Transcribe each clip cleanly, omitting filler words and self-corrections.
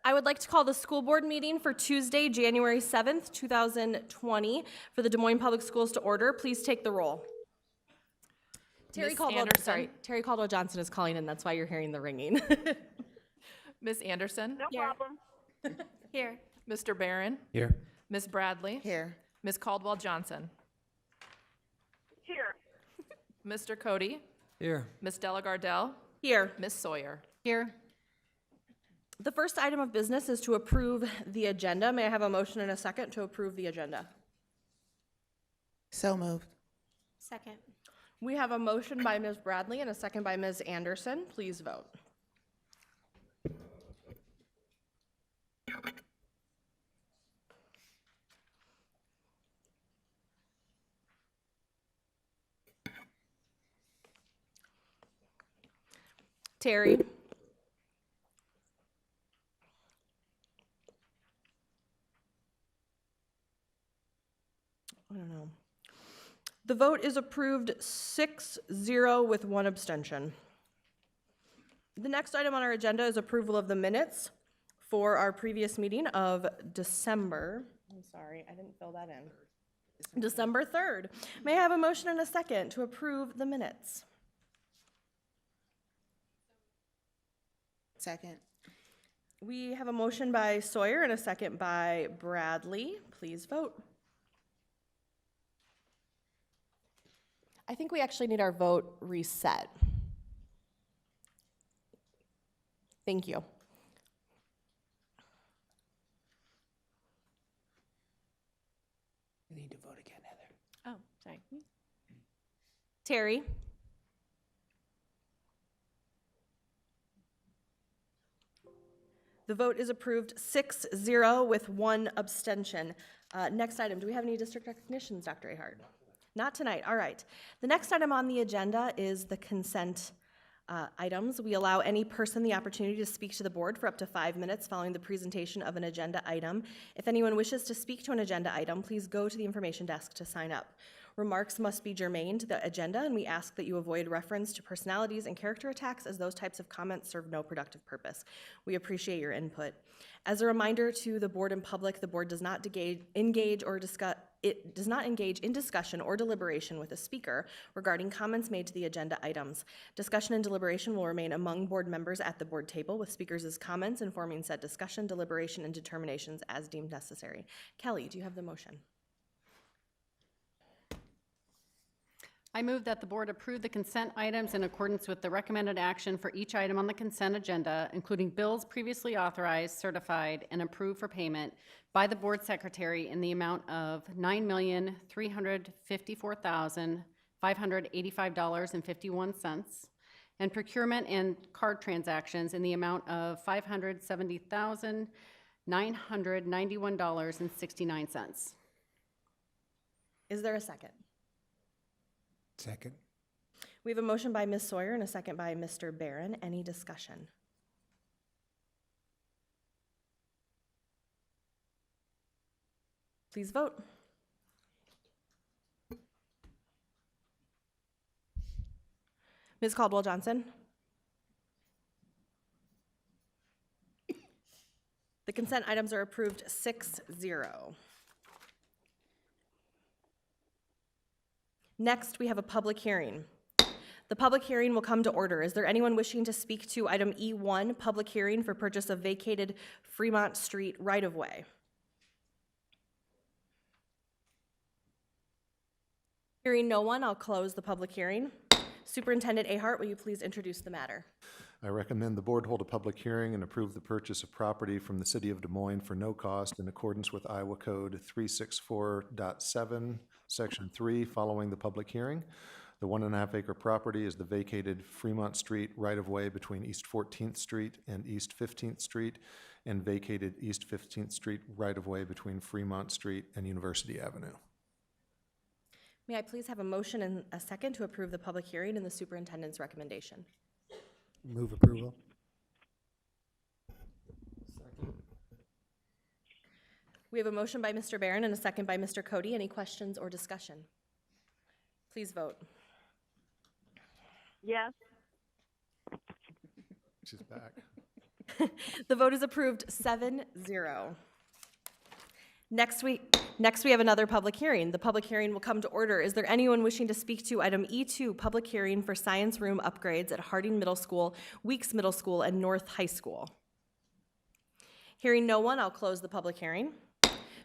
I would like to call the school board meeting for Tuesday, January 7th, 2020 for the Des Moines Public Schools to order. Please take the roll. Terry Caldwell Johnson is calling in. That's why you're hearing the ringing. Ms. Anderson? No problem. Here. Mr. Barron? Here. Ms. Bradley? Here. Ms. Caldwell Johnson? Here. Mr. Cody? Here. Ms. Delagardelle? Here. Ms. Sawyer? Here. The first item of business is to approve the agenda. May I have a motion and a second to approve the agenda? So moved. Second. We have a motion by Ms. Bradley and a second by Ms. Anderson. Please vote. Terry? I don't know. The vote is approved 6-0 with one abstention. The next item on our agenda is approval of the minutes for our previous meeting of December. I'm sorry, I didn't fill that in. December 3rd. May I have a motion and a second to approve the minutes? Second. We have a motion by Sawyer and a second by Bradley. Please vote. I think we actually need our vote reset. Thank you. You need to vote again, Heather. Oh, sorry. Terry? The vote is approved 6-0 with one abstention. Next item, do we have any district recognitions, Dr. Ahart? Not tonight, all right. The next item on the agenda is the consent items. We allow any person the opportunity to speak to the board for up to 5 minutes following the presentation of an agenda item. If anyone wishes to speak to an agenda item, please go to the information desk to sign up. Remarks must be germane to the agenda, and we ask that you avoid reference to personalities and character attacks, as those types of comments serve no productive purpose. We appreciate your input. As a reminder to the board and public, the board does not engage in discussion or deliberation with a speaker regarding comments made to the agenda items. Discussion and deliberation will remain among board members at the board table, with speakers' comments informing said discussion, deliberation, and determinations as deemed necessary. Kelly, do you have the motion? I move that the board approve the consent items in accordance with the recommended action for each item on the consent agenda, including bills previously authorized, certified, and approved for payment by the board secretary in the amount of $9,354,585.51, and procurement and card transactions in the amount of $570,991.69. Is there a second? Second. We have a motion by Ms. Sawyer and a second by Mr. Barron. Any discussion? Please vote. Ms. Caldwell Johnson? The consent items are approved 6-0. Next, we have a public hearing. The public hearing will come to order. Is there anyone wishing to speak to item E1, public hearing for purchase of vacated Fremont Street right-of-way? Hearing no one, I'll close the public hearing. Superintendent Ahart, will you please introduce the matter? I recommend the board hold a public hearing and approve the purchase of property from the city of Des Moines for no cost in accordance with Iowa Code 364.7, Section 3, following the public hearing. The 1.5 acre property is the vacated Fremont Street right-of-way between East 14th Street and East 15th Street, and vacated East 15th Street right-of-way between Fremont Street and University Avenue. May I please have a motion and a second to approve the public hearing and the superintendent's recommendation? Move approval. Second. We have a motion by Mr. Barron and a second by Mr. Cody. Any questions or discussion? Please vote. Yes. She's back. The vote is approved 7-0. Next, we have another public hearing. The public hearing will come to order. Is there anyone wishing to speak to item E2, public hearing for science room upgrades at Harding Middle School, Weeks Middle School, and North High School? Hearing no one, I'll close the public hearing.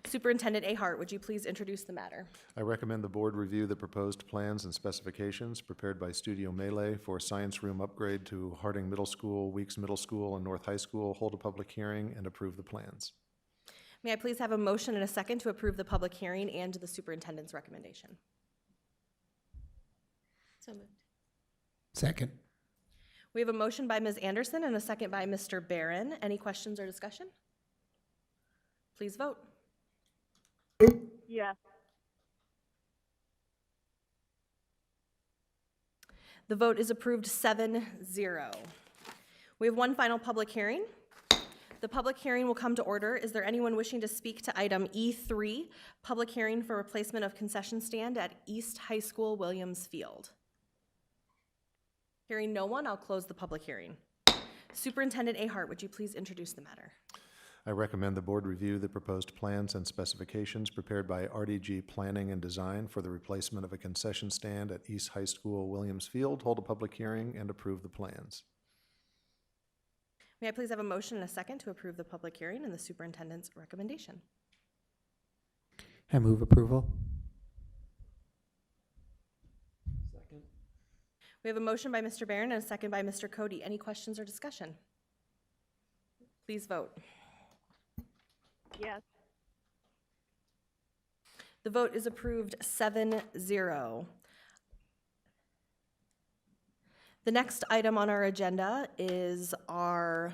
Superintendent Ahart, would you please introduce the matter? I recommend the board review the proposed plans and specifications prepared by Studio Melee for science room upgrade to Harding Middle School, Weeks Middle School, and North High School, hold a public hearing, and approve the plans. May I please have a motion and a second to approve the public hearing and the superintendent's recommendation? So moved. Second. We have a motion by Ms. Anderson and a second by Mr. Barron. Any questions or discussion? Please vote. Yes. The vote is approved 7-0. We have one final public hearing. The public hearing will come to order. Is there anyone wishing to speak to item E3, public hearing for replacement of concession stand at East High School, Williams Field? Hearing no one, I'll close the public hearing. Superintendent Ahart, would you please introduce the matter? I recommend the board review the proposed plans and specifications prepared by RDG Planning and Design for the replacement of a concession stand at East High School, Williams Field, hold a public hearing, and approve the plans. May I please have a motion and a second to approve the public hearing and the superintendent's recommendation? I move approval. We have a motion by Mr. Barron and a second by Mr. Cody. Any questions or discussion? Please vote. Yes. The vote is approved 7-0. The next item on our agenda is our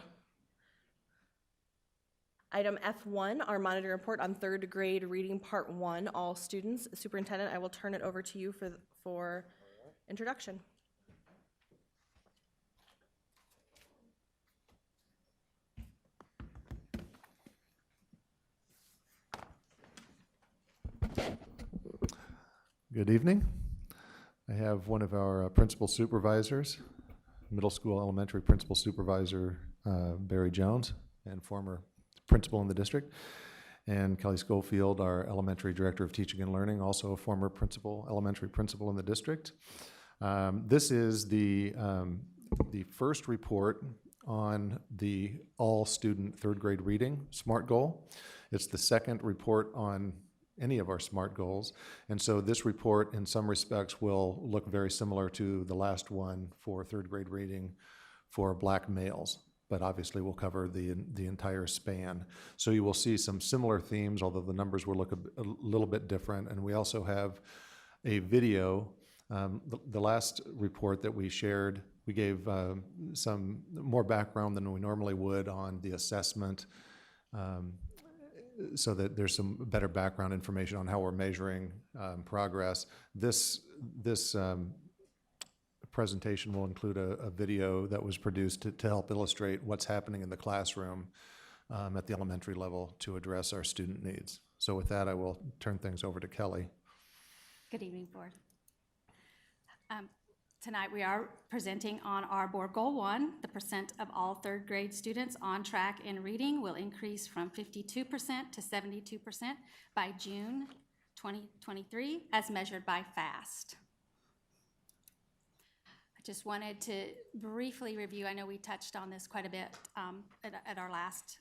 item F1, our monitor report on third grade reading part 1, all students. Superintendent, I will turn it over to you for introduction. Good evening. I have one of our principal supervisors, middle school elementary principal supervisor Barry Jones, and former principal in the district, and Kelly Schofield, our elementary director of teaching and learning, also a former elementary principal in the district. This is the first report on the all-student third grade reading SMART goal. It's the second report on any of our SMART goals. And so this report, in some respects, will look very similar to the last one for third grade reading for Black males, but obviously we'll cover the entire span. So you will see some similar themes, although the numbers will look a little bit different. And we also have a video. The last report that we shared, we gave some more background than we normally would on the assessment, so that there's some better background information on how we're measuring progress. This presentation will include a video that was produced to help illustrate what's happening in the classroom at the elementary level to address our student needs. So with that, I will turn things over to Kelly. Good evening, Board. Tonight we are presenting on our Board Goal 1. The percent of all third grade students on track in reading will increase from 52% to 72% by June 2023 as measured by FAST. I just wanted to briefly review, I know we touched on this quite a bit at our last,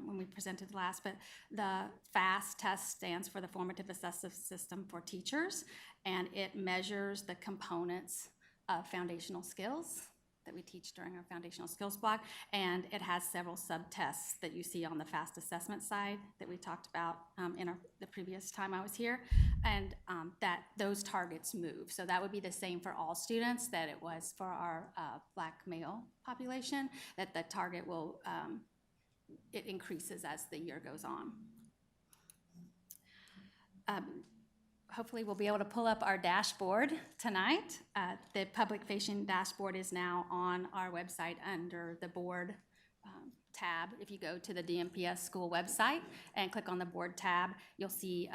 when we presented last, but the FAST test stands for the Formative Assessment System for Teachers, and it measures the components of foundational skills that we teach during our foundational skills block, and it has several sub-tests that you see on the FAST assessment side that we talked about in the previous time I was here, and that those targets move. So that would be the same for all students that it was for our Black male population, that the target will, it increases as the year goes on. Hopefully we'll be able to pull up our dashboard tonight. The public-facing dashboard is now on our website under the board tab. If you go to the DMPS school website and click on the board tab, you'll see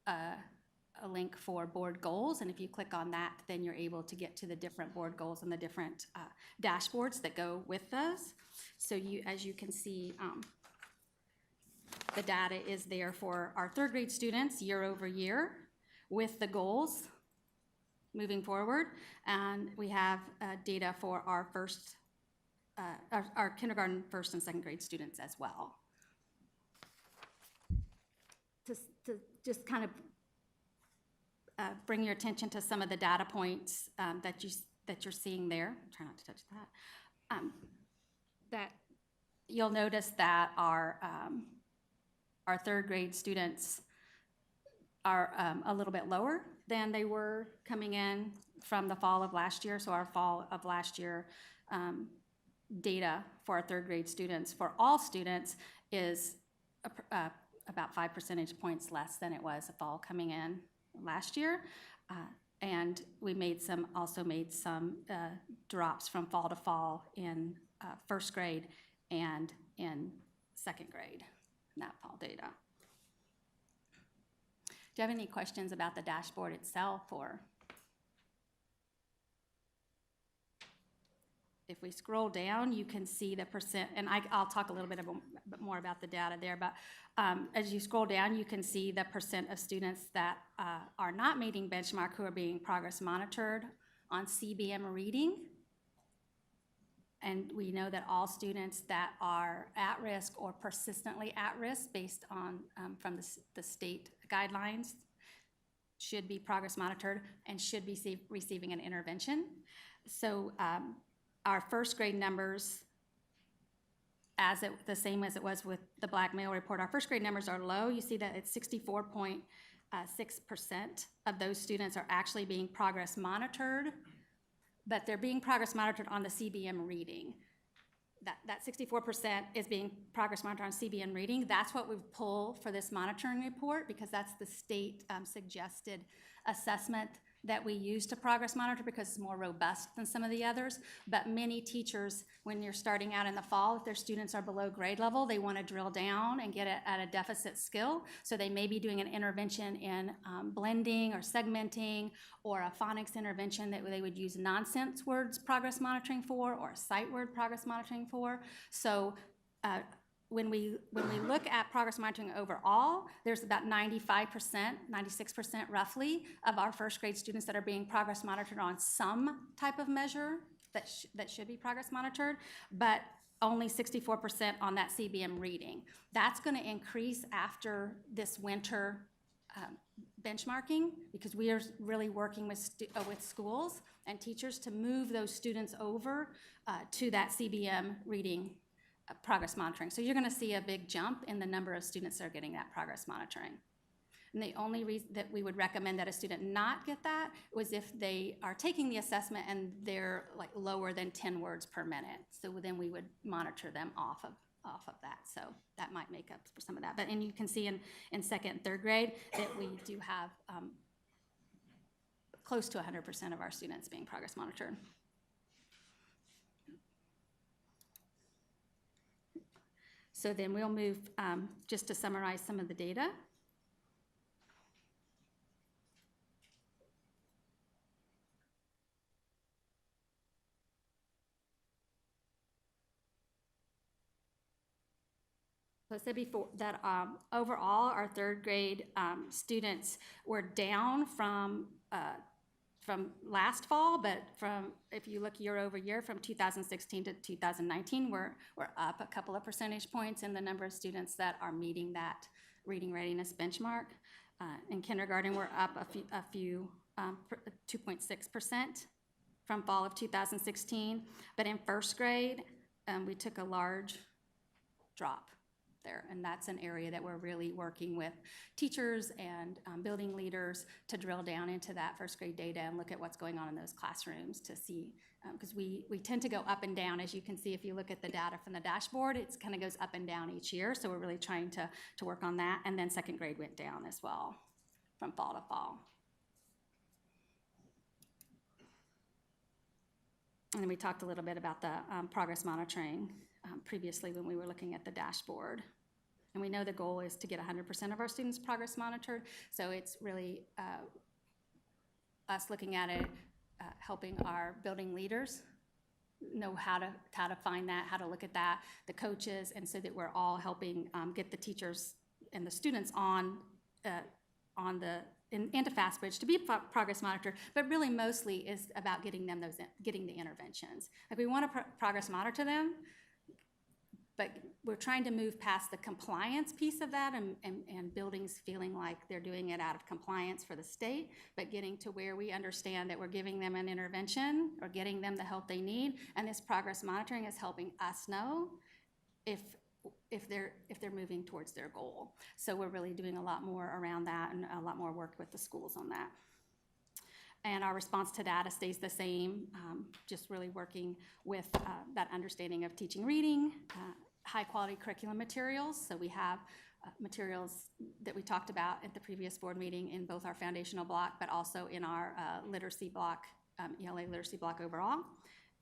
a a link for board goals, and if you click on that, then you're able to get to the different board goals and the different dashboards that go with those. So as you can see, the data is there for our third grade students year over year with the goals moving forward. And we have data for our our kindergarten, first and second grade students as well. To just kind of bring your attention to some of the data points that you're seeing there. Try not to touch that. That you'll notice that our third grade students are a little bit lower than they were coming in from the fall of last year. So our fall of last year data for our third grade students, for all students, is about 5 percentage points less than it was the fall coming in last year. And we also made some drops from fall to fall in first grade and in second grade in that fall data. Do you have any questions about the dashboard itself, or? If we scroll down, you can see the percent, and I'll talk a little bit more about the data there, but as you scroll down, you can see the percent of students that are not meeting benchmark who are being progress monitored on CBM reading. And we know that all students that are at risk or persistently at risk based on from the state guidelines should be progress monitored and should be receiving an intervention. So our first grade numbers, the same as it was with the Black Male Report, our first grade numbers are low. You see that it's 64.6% of those students are actually being progress monitored, but they're being progress monitored on the CBM reading. That 64% is being progress monitored on CBM reading. That's what we pull for this monitoring report, because that's the state suggested assessment that we use to progress monitor, because it's more robust than some of the others. But many teachers, when you're starting out in the fall, if their students are below grade level, they want to drill down and get it at a deficit skill. So they may be doing an intervention in blending or segmenting, or a phonics intervention that they would use nonsense words progress monitoring for, or a sight word progress monitoring for. So when we look at progress monitoring overall, there's about 95%, 96% roughly of our first grade students that are being progress monitored on some type of measure that should be progress monitored, but only 64% on that CBM reading. That's going to increase after this winter benchmarking, because we are really working with schools and teachers to move those students over to that CBM reading progress monitoring. So you're going to see a big jump in the number of students that are getting that progress monitoring. And the only reason that we would recommend that a student not get that was if they are taking the assessment and they're like lower than 10 words per minute. So then we would monitor them off of that. So that might make up for some of that. And you can see in second and third grade that we do have close to 100% of our students being progress monitored. So then we'll move just to summarize some of the data. So I said before that overall our third grade students were down from last fall, but if you look year over year from 2016 to 2019, we're up a couple of percentage points in the number of students that are meeting that reading readiness benchmark. In kindergarten, we're up a few 2.6% from fall of 2016, but in first grade, we took a large drop there, and that's an area that we're really working with teachers and building leaders to drill down into that first grade data and look at what's going on in those classrooms to see, because we tend to go up and down. As you can see, if you look at the data from the dashboard, it kind of goes up and down each year, so we're really trying to work on that. And then second grade went down as well from fall to fall. And then we talked a little bit about the progress monitoring previously when we were looking at the dashboard. And we know the goal is to get 100% of our students' progress monitored. So it's really us looking at it, helping our building leaders know how to find that, how to look at that, the coaches, and so that we're all helping get the teachers and the students on into FastBridge to be progress monitor, but really mostly is about getting the interventions. Like we want to progress monitor them, but we're trying to move past the compliance piece of that and buildings feeling like they're doing it out of compliance for the state, but getting to where we understand that we're giving them an intervention or getting them the help they need, and this progress monitoring is helping us know if they're moving towards their goal. So we're really doing a lot more around that and a lot more work with the schools on that. And our response to data stays the same, just really working with that understanding of teaching reading, high quality curriculum materials. So we have materials that we talked about at the previous board meeting in both our foundational block, but also in our literacy block, ELA literacy block overall.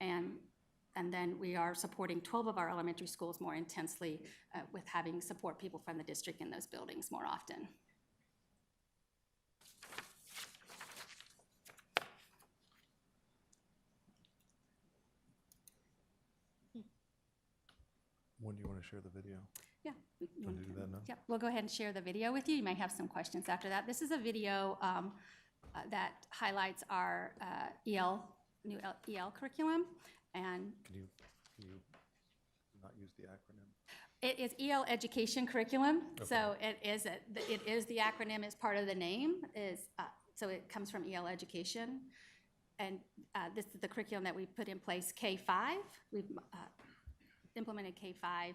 And then we are supporting 12 of our elementary schools more intensely with having support people from the district in those buildings more often. When do you want to share the video? Yeah. Want to do that now? Yep, we'll go ahead and share the video with you. You may have some questions after that. This is a video that highlights our new EL curriculum. And Can you not use the acronym? it is EL education curriculum. So it is the acronym is part of the name. So it comes from EL education. And this is the curriculum that we put in place K-5. We've implemented K-5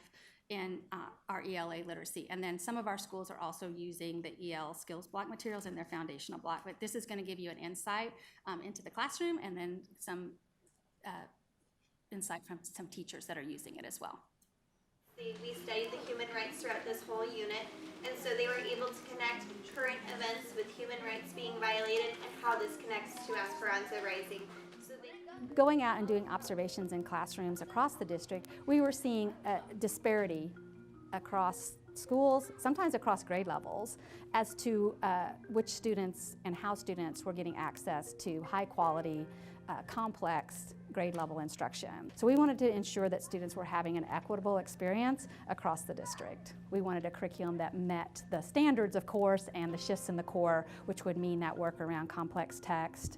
in our ELA literacy. And then some of our schools are also using the EL skills block materials in their foundational block. But this is going to give you an insight into the classroom and then some insight from some teachers that are using it as well. We studied the human rights throughout this whole unit, and so they were able to connect current events with human rights being violated and how this connects to Esperanza Rising. Going out and doing observations in classrooms across the district, we were seeing a disparity across schools, sometimes across grade levels, as to which students and how students were getting access to high quality, complex grade level instruction. So we wanted to ensure that students were having an equitable experience across the district. We wanted a curriculum that met the standards, of course, and the shifts in the core, which would mean that work around complex text,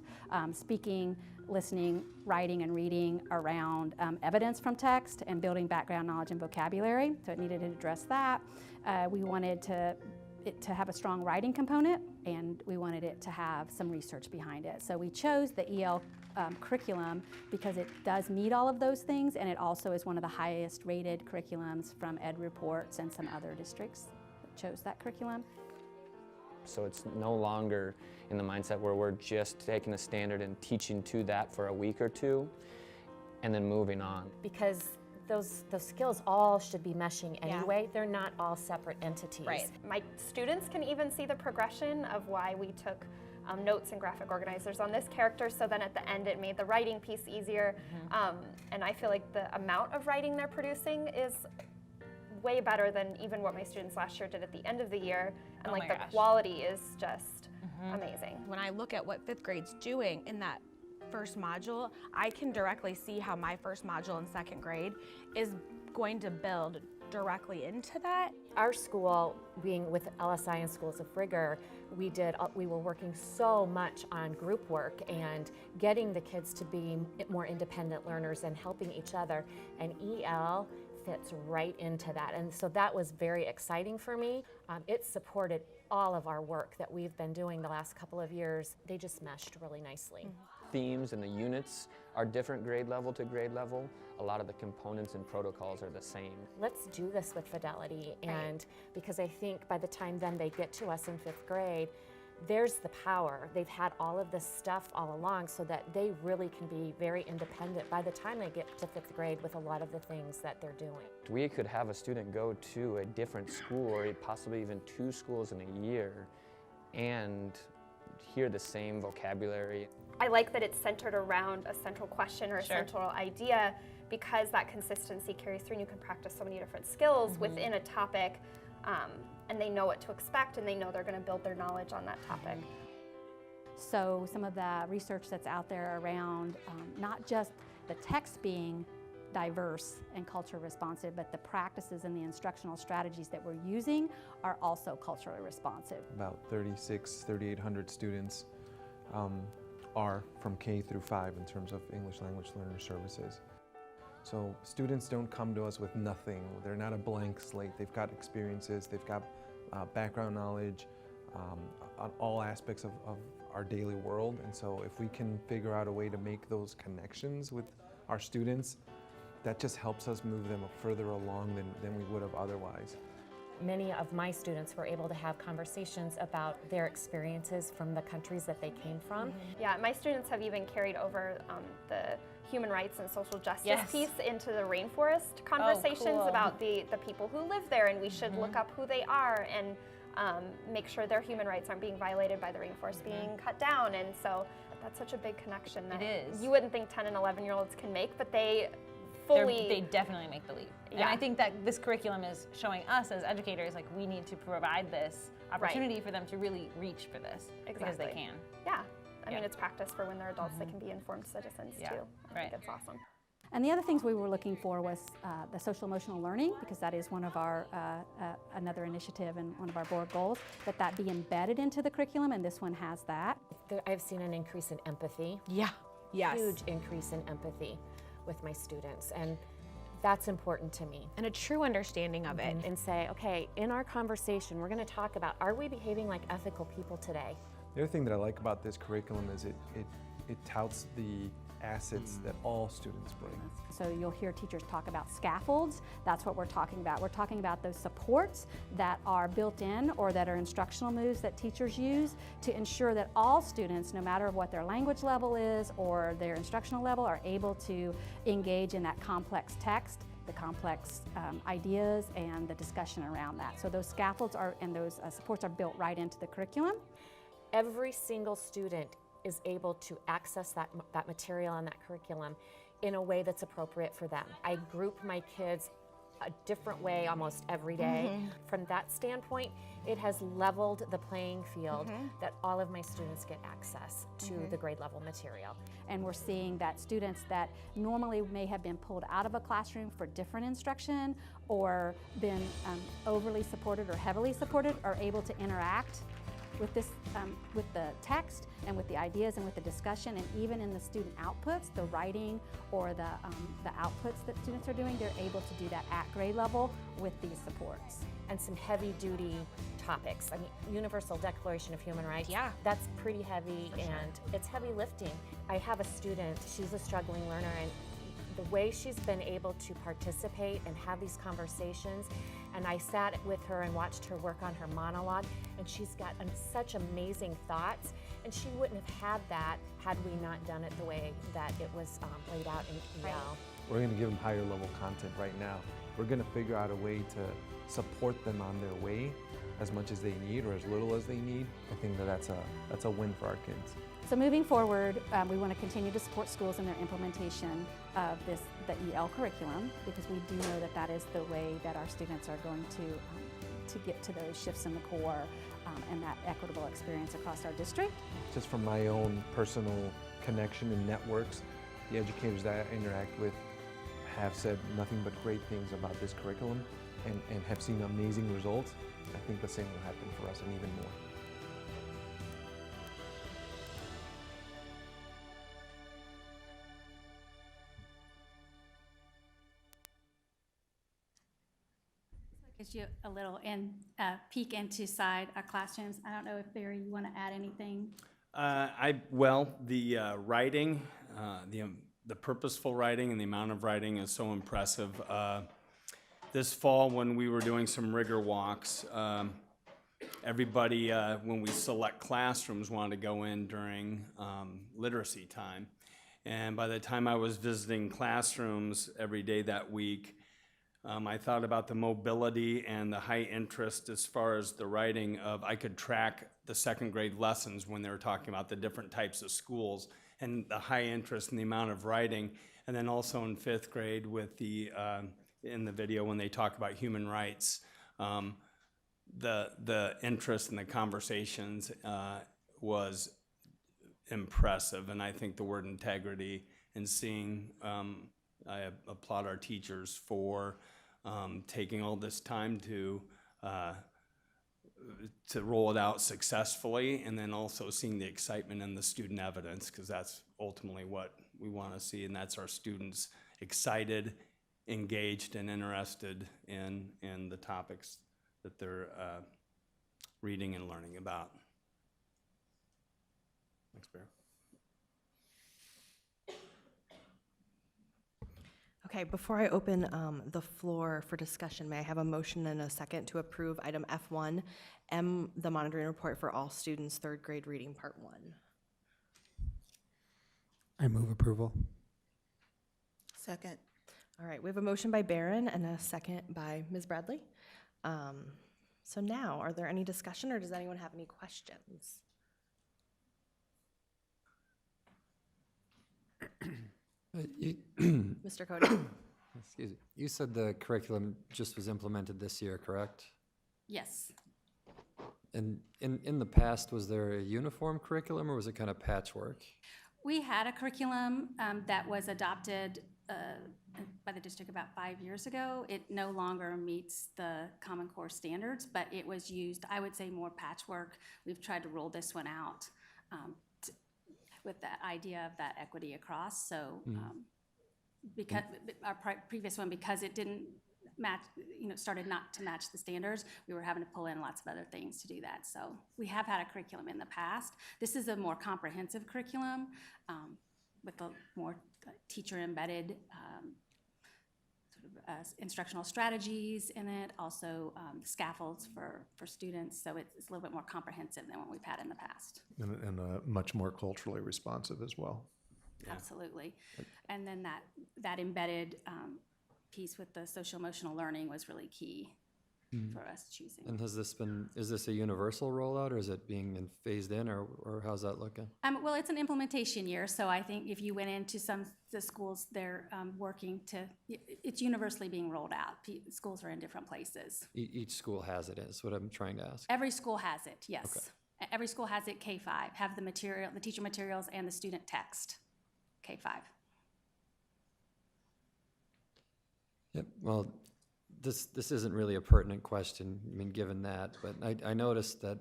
speaking, listening, writing, and reading around evidence from text and building background knowledge and vocabulary. So it needed to address that. We wanted it to have a strong writing component, and we wanted it to have some research behind it. So we chose the EL curriculum because it does meet all of those things, and it also is one of the highest rated curriculums from Ed Reports and some other districts that chose that curriculum. So it's no longer in the mindset where we're just taking a standard and teaching to that for a week or two and then moving on. Because those skills all should be meshing anyway. They're not all separate entities. Right. My students can even see the progression of why we took notes and graphic organizers on this character, so then at the end it made the writing piece easier. And I feel like the amount of writing they're producing is way better than even what my students last year did at the end of the year. And like the quality is just amazing. When I look at what fifth grade's doing in that first module, I can directly see how my first module in second grade is going to build directly into that. Our school, being with LSI and Schools of Rigor, we were working so much on group work and getting the kids to be more independent learners and helping each other, and EL fits right into that. And so that was very exciting for me. It supported all of our work that we've been doing the last couple of years. They just meshed really nicely. Themes and the units are different grade level to grade level. A lot of the components and protocols are the same. Let's do this with fidelity, and because I think by the time then they get to us in fifth grade, there's the power. They've had all of this stuff all along so that they really can be very independent by the time they get to fifth grade with a lot of the things that they're doing. We could have a student go to a different school or possibly even 2 schools in a year and hear the same vocabulary. I like that it's centered around a central question or a central idea, because that consistency carries through and you can practice so many different skills within a topic. and they know what to expect, and they know they're going to build their knowledge on that topic. So some of the research that's out there around not just the text being diverse and culturally responsive, but the practices and the instructional strategies that we're using are also culturally responsive. About 3,800 students are from K through 5 in terms of English language learner services. So students don't come to us with nothing. They're not a blank slate. They've got experiences, they've got background knowledge on all aspects of our daily world. And so if we can figure out a way to make those connections with our students, that just helps us move them further along than we would have otherwise. Many of my students were able to have conversations about their experiences from the countries that they came from. Yeah, my students have even carried over the human rights and social justice Yes. piece into the rainforest conversations cool. about the people who live there, and we should look up who they are and make sure their human rights aren't being violated by the rainforest being cut down. And so that's such a big connection that It is. you wouldn't think 10 and 11-year-olds can make, but they They definitely make the leap. And Yeah. I think that this curriculum is showing us as educators, like, we need to provide this opportunity for them to really reach for this because they Exactly. can. Yeah. I mean, Yeah. it's practice for when they're adults, they can be informed citizens Yeah, too. I right. think it's awesome. And the other things we were looking for was the social emotional learning, because that is one of our, another initiative and one of our board goals, that be embedded into the curriculum, and this one has that. I've seen an increase in empathy, Yeah. Yes. huge increase in empathy with my students, and that's important to me. And a true understanding of it. And say, okay, in our conversation, we're going to talk about, are we behaving like ethical people today? The other thing that I like about this curriculum is it touts the assets that all students bring. So you'll hear teachers talk about scaffolds. That's what we're talking about. We're talking about those supports that are built in or that are instructional moves that teachers use to ensure that all students, no matter what their language level is or their instructional level, are able to engage in that complex text, the complex ideas, and the discussion around that. So those scaffolds and those supports are built right into the curriculum. Every single student is able to access that material and that curriculum in a way that's appropriate for them. I group my kids a different way almost every day. From that standpoint, it has leveled the playing field that all of my students get access to the grade level material. And we're seeing that students that normally may have been pulled out of a classroom for different instruction or been overly supported or heavily supported are able to interact with this, with the text and with the ideas and with the discussion, and even in the student outputs, the writing or the outputs that students are doing, they're able to do that at grade level with these supports. And some heavy duty topics. I mean, Universal Declaration of Human Rights, Yeah. that's pretty heavy and it's heavy lifting. I have a student, she's a struggling learner, and the way she's been able to participate and have these conversations, and I sat with her and watched her work on her monologue, and she's got such amazing thoughts, and she wouldn't have had that had we not done it the way that it was laid out in EL. We're going to give them higher level content right now. We're going to figure out a way to support them on their way as much as they need or as little as they need. I think that's a win for our kids. So moving forward, we want to continue to support schools in their implementation of the EL curriculum, because we do know that that is the way that our students are going to get to those shifts in the core and that equitable experience across our district. Just from my own personal connection and networks, the educators that I interact with have said nothing but great things about this curriculum and have seen amazing results. I think the same will happen for us and even more. Gives you a little peek into our classrooms. I don't know if Barry, you want to add anything? The writing, the purposeful writing and the amount of writing is so impressive. This fall, when we were doing some rigor walks, everybody, when we select classrooms, wanted to go in during literacy time. And by the time I was visiting classrooms every day that week, I thought about the mobility and the high interest as far as the writing of, I could track the second grade lessons when they were talking about the different types of schools and the high interest in the amount of writing. And then also in fifth grade with in the video when they talk about human rights, the interest and the conversations was impressive, and I think the word integrity and seeing, I applaud our teachers for taking all this time to roll it out successfully, and then also seeing the excitement in the student evidence, because that's ultimately what we want to see, and that's our students excited, engaged, and interested in the topics that they're reading and learning about. Thanks, Bear. Okay, before I open the floor for discussion, may I have a motion and a second to approve item F1, M, the monitoring report for all students, third grade reading, part 1? I move approval. Second. All right, we have a motion by Barron and a second by Ms. Bradley. So now, are there any discussion, or does anyone have any questions? Mr. Cody? Excuse me. You said the curriculum just was implemented this year, correct? Yes. And in the past, was there a uniform curriculum or was it kind of patchwork? We had a curriculum that was adopted by the district about 5 years ago. It no longer meets the Common Core standards, but it was used, I would say, more patchwork. We've tried to roll this one out with the idea of that equity across. So because our previous one, because it didn't match, started not to match the standards, we were having to pull in lots of other things to do that. So we have had a curriculum in the past. This is a more comprehensive curriculum with a more teacher-embedded instructional strategies in it, also scaffolds for students. So it's a little bit more comprehensive than what we've had in the past. And much more culturally responsive as well. Yeah. Absolutely. And then that embedded piece with the social emotional learning was really key for us choosing. And is this a universal rollout or is it being phased in or how's that looking? Well, it's an implementation year, so I think if you went into the schools, they're working it's universally being rolled out. Schools are in different places. Each school has it, is what I'm trying to ask. Every school has it, yes. Okay. Every school has it K-5, have the material, the teacher materials and the student text, K-5. Yep, well, this isn't really a pertinent question, I mean, given that, but I noticed that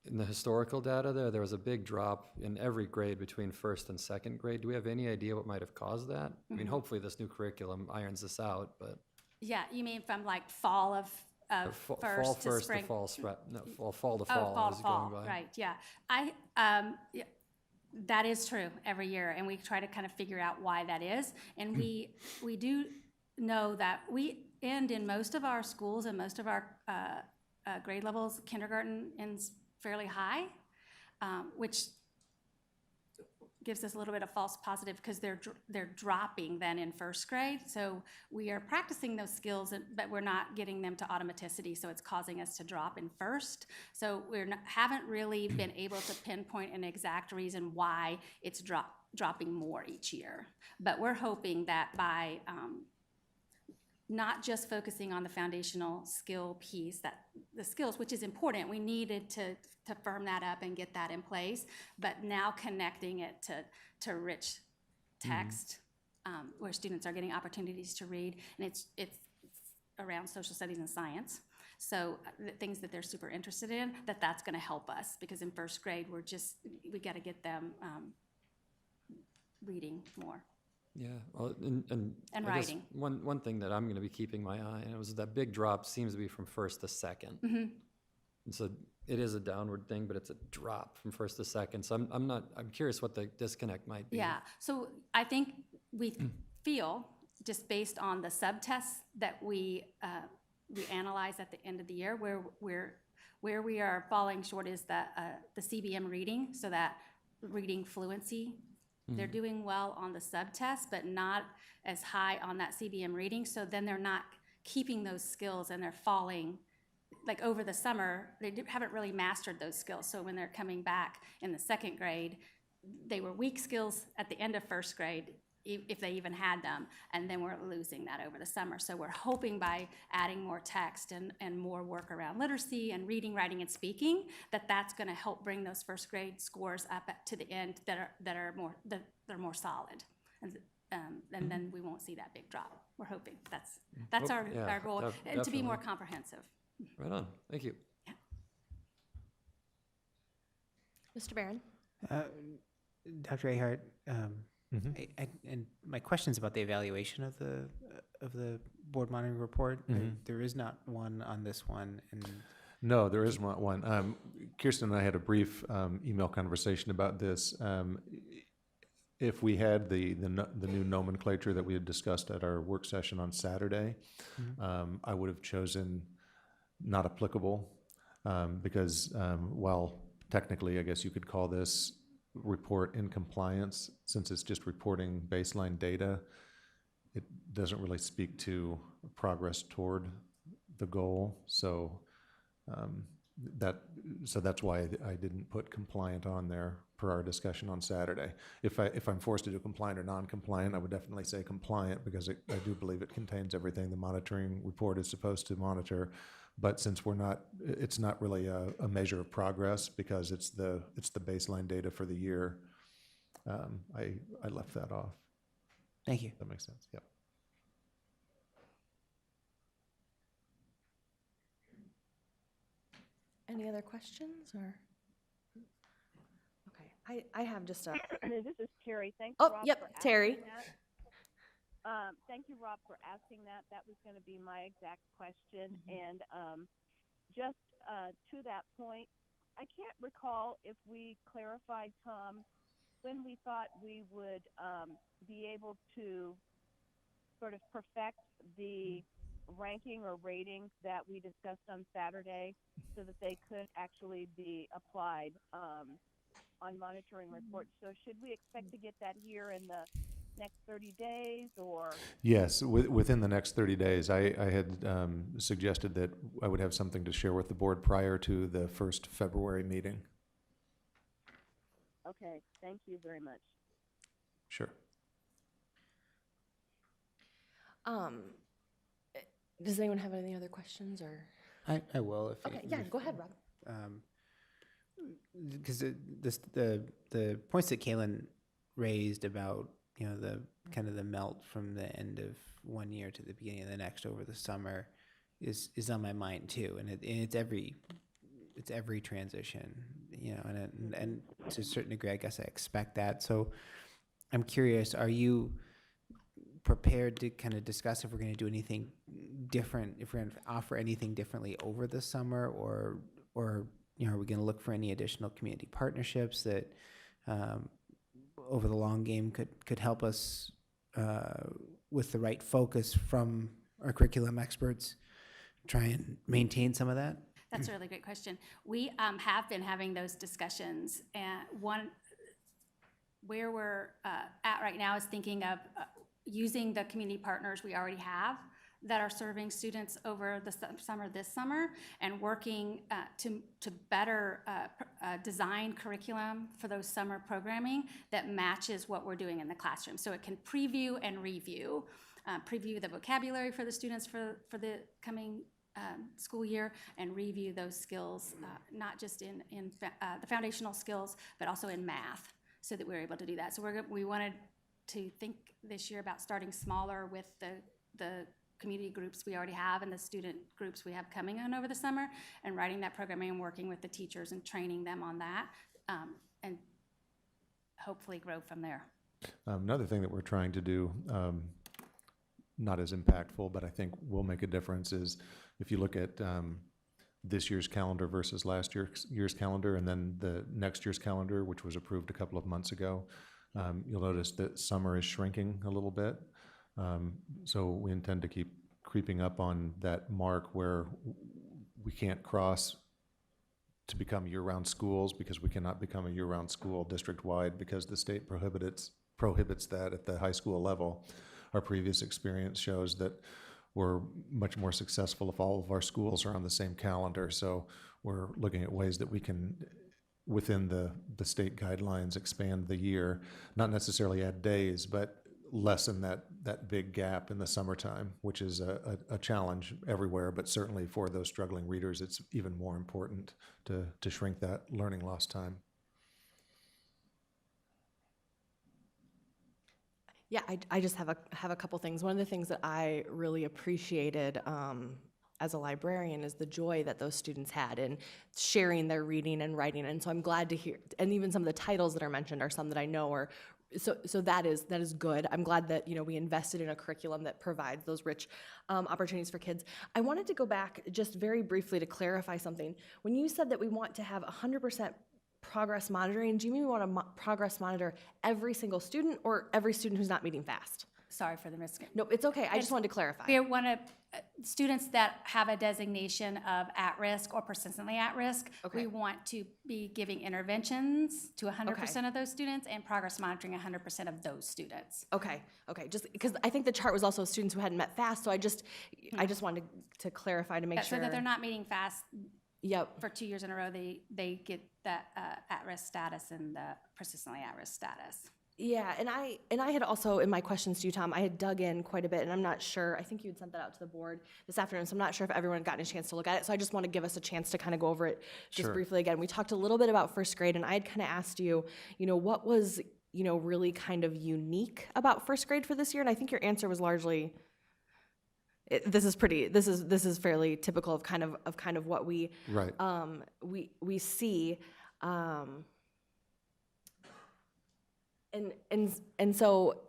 in the historical data there was a big drop in every grade between first and second grade. Do we have any idea what might have caused that? I mean, hopefully this new curriculum irons this out, but. Yeah, you mean from like fall of fall first to first spring? to fall, no, fall to Oh, fall. fall as to you're going fall, by. right, yeah. Yeah, that is true every year, and we try to kind of figure out why that is. And we do know that we end in most of our schools and most of our grade levels, kindergarten ends fairly high, which gives us a little bit of false positive because they're dropping then in first grade. So we are practicing those skills, but we're not getting them to automaticity, so it's causing us to drop in first. So haven't really been able to pinpoint an exact reason why it's dropping more each year. But we're hoping that by not just focusing on the foundational skill piece, the skills, which is important, we needed to firm that up and get that in place, but now connecting it to rich text, where students are getting opportunities to read, and it's around social studies and science. So the things that they're super interested in, that's gonna help us, because in first grade, we gotta get them reading more. Yeah, well, and I guess writing. one thing that I'm going to be keeping my eye on is that big drop seems to be from first to second. And so it is a downward thing, but it's a drop from first to second. So I'm curious what the disconnect might be. Yeah, so I think we feel, just based on the subtests that we analyze at the end of the year, where we are falling short is the CBM reading, so that reading fluency. They're doing well on the subtest, but not as high on that CBM reading. So then they're not keeping those skills, and they're falling. Like over the summer, they haven't really mastered those skills. So when they're coming back in the second grade, they were weak skills at the end of first grade, if they even had them, and then we're losing that over the summer. So we're hoping by adding more text and more work around literacy and reading, writing, and speaking, that's going to help bring those first grade scores up to the end that are more solid, and then we won't see that big drop. We're hoping that's Well, yeah, our goal, and to be more definitely. comprehensive. Right on, thank you. Mr. Barron? Dr. Ahart, and my question's about the evaluation of the board monitoring report. There is not one on this one, and No, there is not one. Kirsten and I had a brief email conversation about this. If we had the new nomenclature that we had discussed at our work session on Saturday, I would have chosen not applicable because while technically, I guess you could call this report in compliance, since it's just reporting baseline data, it doesn't really speak to progress toward the goal. So that's why I didn't put compliant on there per our discussion on Saturday. If I'm forced to do compliant or non-compliant, I would definitely say compliant because I do believe it contains everything the monitoring report is supposed to monitor. But since it's not really a measure of progress because it's the baseline data for the year, I left that off. thank you. That makes sense. Yep. Any other questions or? Okay, I have just a, This is Terry. Thanks, oh, Rob, yep, for asking Terry. that. Thank you, Rob, for asking that. That was going to be my exact question. And just to that point, I can't recall if we clarified, Tom, when we thought we would be able to sort of perfect the ranking or rating that we discussed on Saturday so that they could actually be applied on monitoring reports. So should we expect to get that here in the next 30 days or? Yes, within the next 30 days. I had suggested that I would have something to share with the board prior to the first February meeting. Okay, thank you very much. Sure. Does anyone have any other questions or? I will. Okay, yeah, go ahead, Rob. Because the points that Kaylin raised about the kind of the melt from the end of one year to the beginning of the next over the summer is on my mind too, and it's every transition, and to a certain degree, I guess I expect that. So I'm curious, are you prepared to kind of discuss if we're going to do anything different, if we're going to offer anything differently over the summer, or are we going to look for any additional community partnerships that over the long game could help us with the right focus from our curriculum experts, try and maintain some of that? That's a really great question. We have been having those discussions, and where we're at right now is thinking of using the community partners we already have that are serving students over the summer this summer, and working to better design curriculum for those summer programming that matches what we're doing in the classroom. So it can preview and review, preview the vocabulary for the students for the coming school year, and review those skills, not just in the foundational skills, but also in math, so that we're able to do that. So we wanted to think this year about starting smaller with the community groups we already have and the student groups we have coming on over the summer, and writing that programming and working with the teachers and training them on that, and hopefully grow from there. Another thing that we're trying to do, not as impactful, but I think will make a difference, is if you look at this year's calendar versus last year's calendar, and then the next year's calendar, which was approved a couple of months ago, you'll notice that summer is shrinking a little bit. So we intend to keep creeping up on that mark where we can't cross to become year-round schools, because we cannot become a year-round school district-wide because the state prohibits that at the high school level. Our previous experience shows that we're much more successful if all of our schools are on the same calendar. So we're looking at ways that we can, within the state guidelines, expand the year, not necessarily add days, but lessen that big gap in the summertime, which is a challenge everywhere, but certainly for those struggling readers, it's even more important to shrink that learning loss time. Yeah, I just have a couple things. One of the things that I really appreciated as a librarian is the joy that those students had in sharing their reading and writing. And so I'm glad to hear, and even some of the titles that are mentioned are some that I know are, so that is good. I'm glad that, you know, we invested in a curriculum that provides those rich opportunities for kids. I wanted to go back just very briefly to clarify something. When you said that we want to have 100% progress monitoring, do you mean we want to progress monitor every single student or every student who's not meeting fast? Sorry for the mistake. No, it's okay. I just wanted to clarify. We want to, students that have a designation of at-risk or persistently at-risk, Okay. we want to be giving interventions to 100% of those students and progress monitoring 100% of those students. Okay, just because I think the chart was also students who hadn't met fast, so I just wanted to clarify to make Yeah, sure. so that they're not meeting fast Yep. for 2 years in a row, they get that at-risk status and the persistently at-risk status. Yeah, and I had also, in my questions to you, Tom, I had dug in quite a bit, and I'm not sure, I think you had sent that out to the board this afternoon, so I'm not sure if everyone had gotten a chance to look at it, so I just want to give us a chance to kind of go over it just Sure. briefly again. We talked a little bit about first grade, and I had kind of asked you, you know, what was, you know, really kind of unique about first grade for this year, and I think your answer was largely, this is fairly typical of kind of what we Right. we see. And so,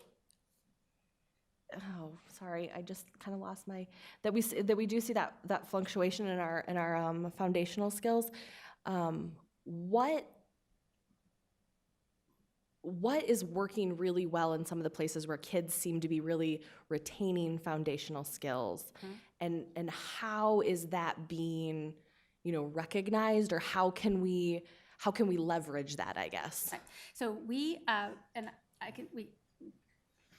oh, sorry, I just kind of lost my, that we do see that fluctuation in our foundational skills. What is working really well in some of the places where kids seem to be really retaining foundational skills? And how is that being, you know, recognized, or how can we leverage that, I guess? Right. So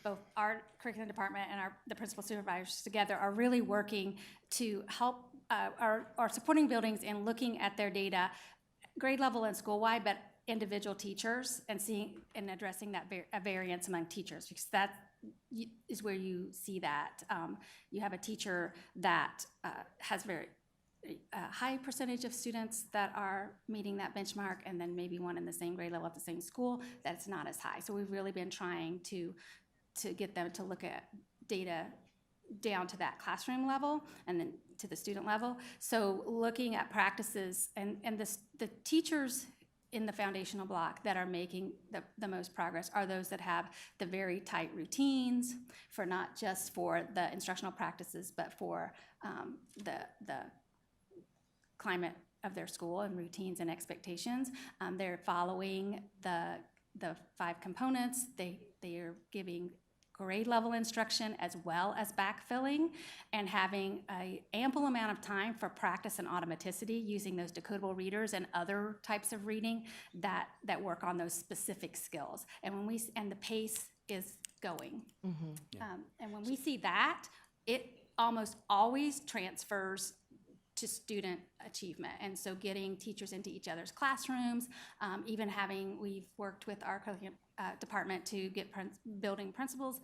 both our curriculum department and the principal supervisors together are really working to help our supporting buildings in looking at their data, grade level and school-wide, but individual teachers, and seeing and addressing that variance among teachers, because that is where you see that. You have a teacher that has very high percentage of students that are meeting that benchmark, and then maybe one in the same grade level at the same school that's not as high. So we've really been trying to get them to look at data down to that classroom level and then to the student level. So looking at practices and the teachers in the foundational block that are making the most progress are those that have the very tight routines for not just for the instructional practices, but for the climate of their school and routines and expectations. They're following the 5 components. They are giving grade level instruction as well as backfilling, and having an ample amount of time for practice and automaticity using those decodable readers and other types of reading that work on those specific skills. And the pace is going. And when we see that, it almost always transfers to student achievement. And so getting teachers into each other's classrooms, we've worked with our curriculum department to get building principals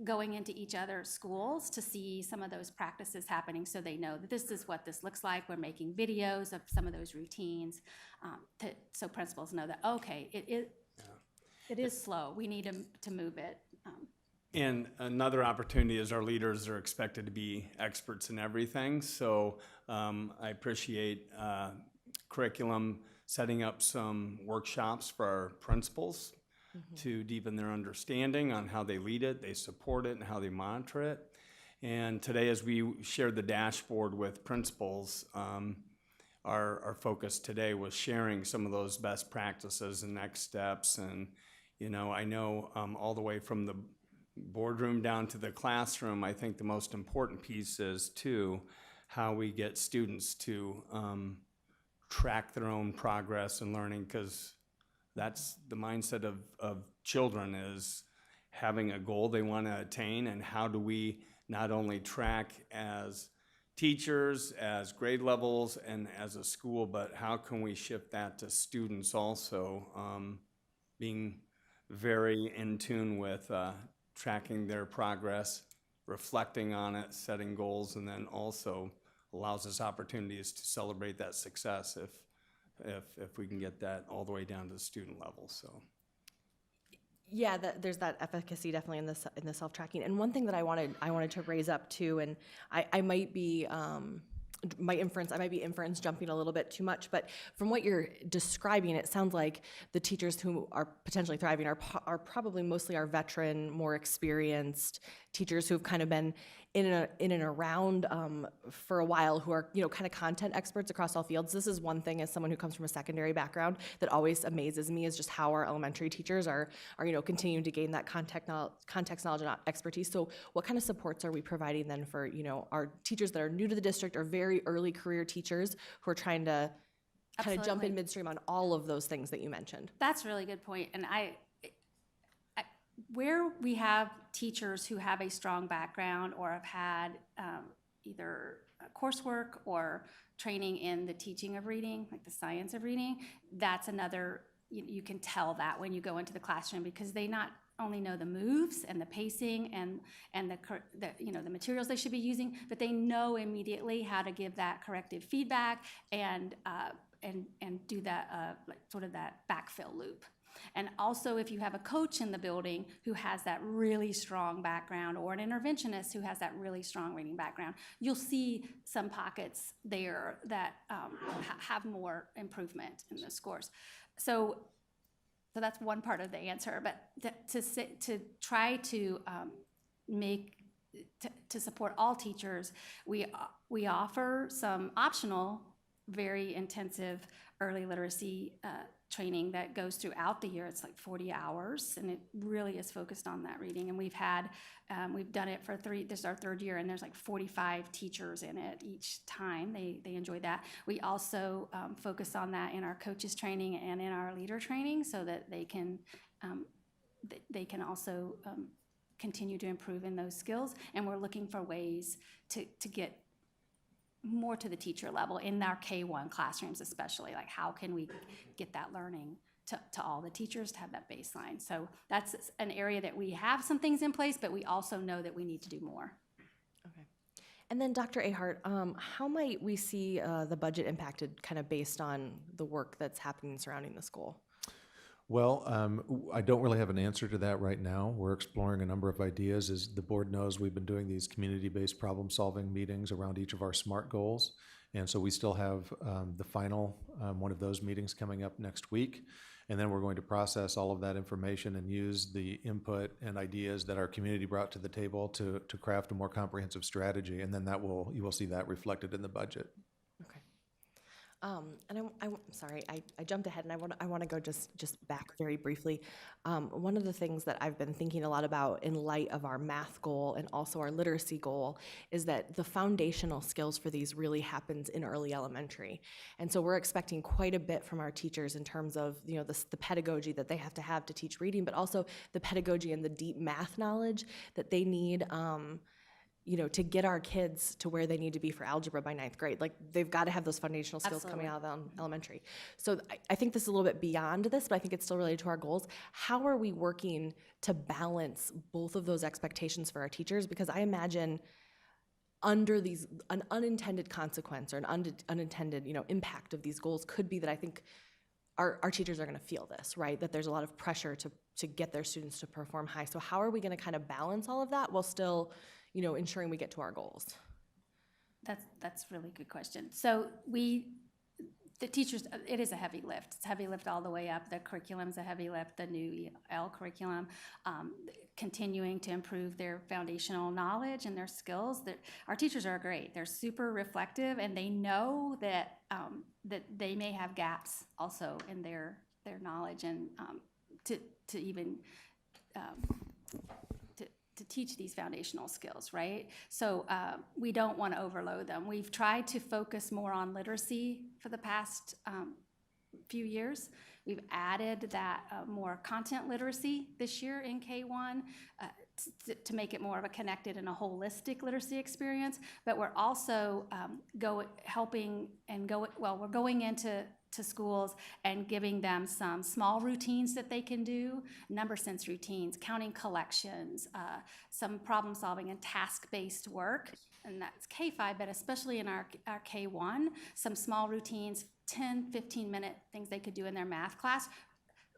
going into each other's schools to see some of those practices happening, so they know that this is what this looks like. We're making videos of some of those routines, so principals know that, okay, it is slow. We need to move it. And another opportunity is our leaders are expected to be experts in everything. So I appreciate curriculum setting up some workshops for our principals to deepen their understanding on how they lead it, they support it, and how they monitor it. And today, as we shared the dashboard with principals, our focus today was sharing some of those best practices and next steps. And, you know, I know all the way from the boardroom down to the classroom, I think the most important piece is, too, how we get students to track their own progress and learning, because that's the mindset of children, is having a goal they want to attain, and how do we not only track as teachers, as grade levels, and as a school, but how can we shift that to students also, being very in tune with tracking their progress, reflecting on it, setting goals, and then also allows us opportunities to celebrate that success if we can get that all the way down to the student level, so. Yeah, there's that efficacy definitely in the self-tracking. And one thing that I wanted to raise up too, and I might be inference jumping a little bit too much, but from what you're describing, it sounds like the teachers who are potentially thriving are probably mostly our veteran, more experienced teachers who've kind of been in and around for a while, who are kind of content experts across all fields. This is one thing, as someone who comes from a secondary background, that always amazes me, is just how our elementary teachers are continuing to gain that context knowledge and expertise. So what kind of supports are we providing then for our teachers that are new to the district or very early career teachers who are trying to kind of jump in midstream on all of those things that you mentioned? That's a really good point. And where we have teachers who have a strong background or have had either coursework or training in the teaching of reading, like the science of reading, that's another, you can tell that when you go into the classroom, because they not only know the moves and the pacing and the materials they should be using, but they know immediately how to give that corrective feedback and do that sort of that backfill loop. And also, if you have a coach in the building who has that really strong background, or an interventionist who has that really strong reading background, you'll see some pockets there that have more improvement in the scores. So that's one part of the answer. But to try to to support all teachers, we offer some optional, very intensive early literacy training that goes throughout the year. It's like 40 hours, and it really is focused on that reading. And we've done it for this is our third year, and there's like 45 teachers in it each time. They enjoy that. We also focus on that in our coaches training and in our leader training, so that they can also continue to improve in those skills. And we're looking for ways to get more to the teacher level in our K-1 classrooms, especially. Like, how can we get that learning to all the teachers to have that baseline? So that's an area that we have some things in place, but we also know that we need to do more. Okay. And then Dr. Ahart, how might we see the budget impacted kind of based on the work that's happening surrounding the school? Well, I don't really have an answer to that right now. We're exploring a number of ideas. As the board knows, we've been doing these community-based problem-solving meetings around each of our SMART goals. And so we still have the final one of those meetings coming up next week. And then we're going to process all of that information and use the input and ideas that our community brought to the table to craft a more comprehensive strategy. And then you will see that reflected in the budget. And I'm sorry, I jumped ahead, and I want to go just back very briefly. One of the things that I've been thinking a lot about in light of our math goal and also our literacy goal is that the foundational skills for these really happens in early elementary. And so we're expecting quite a bit from our teachers in terms of the pedagogy that they have to teach reading, but also the pedagogy and the deep math knowledge that they need to get our kids to where they need to be for algebra by 9th grade. Like, they've got to have those foundational skills coming out of elementary. So I think this is a little bit beyond this, but I think it's still related to our goals. How are we working to balance both of those expectations for our teachers? Because I imagine under an unintended consequence or an unintended impact of these goals could be that I think our teachers are going to feel this, right? That there's a lot of pressure to get their students to perform high. So how are we going to kind of balance all of that while still ensuring we get to our goals? That's a really good question. So the teachers, it is a heavy lift. It's a heavy lift all the way up. The curriculum's a heavy lift, the new EL curriculum, continuing to improve their foundational knowledge and their skills. Our teachers are great. They're super reflective, and they know that they may have gaps also in their knowledge, and to even to teach these foundational skills, right? So we don't want to overload them. We've tried to focus more on literacy for the past few years. We've added that more content literacy this year in K-1 to make it more of a connected and a holistic literacy experience. But we're also we're going into to schools and giving them some small routines that they can do, number sense routines, counting collections, some problem solving and task-based work. And that's K-5, but especially in our K-1, some small routines, 10, 15-minute things they could do in their math class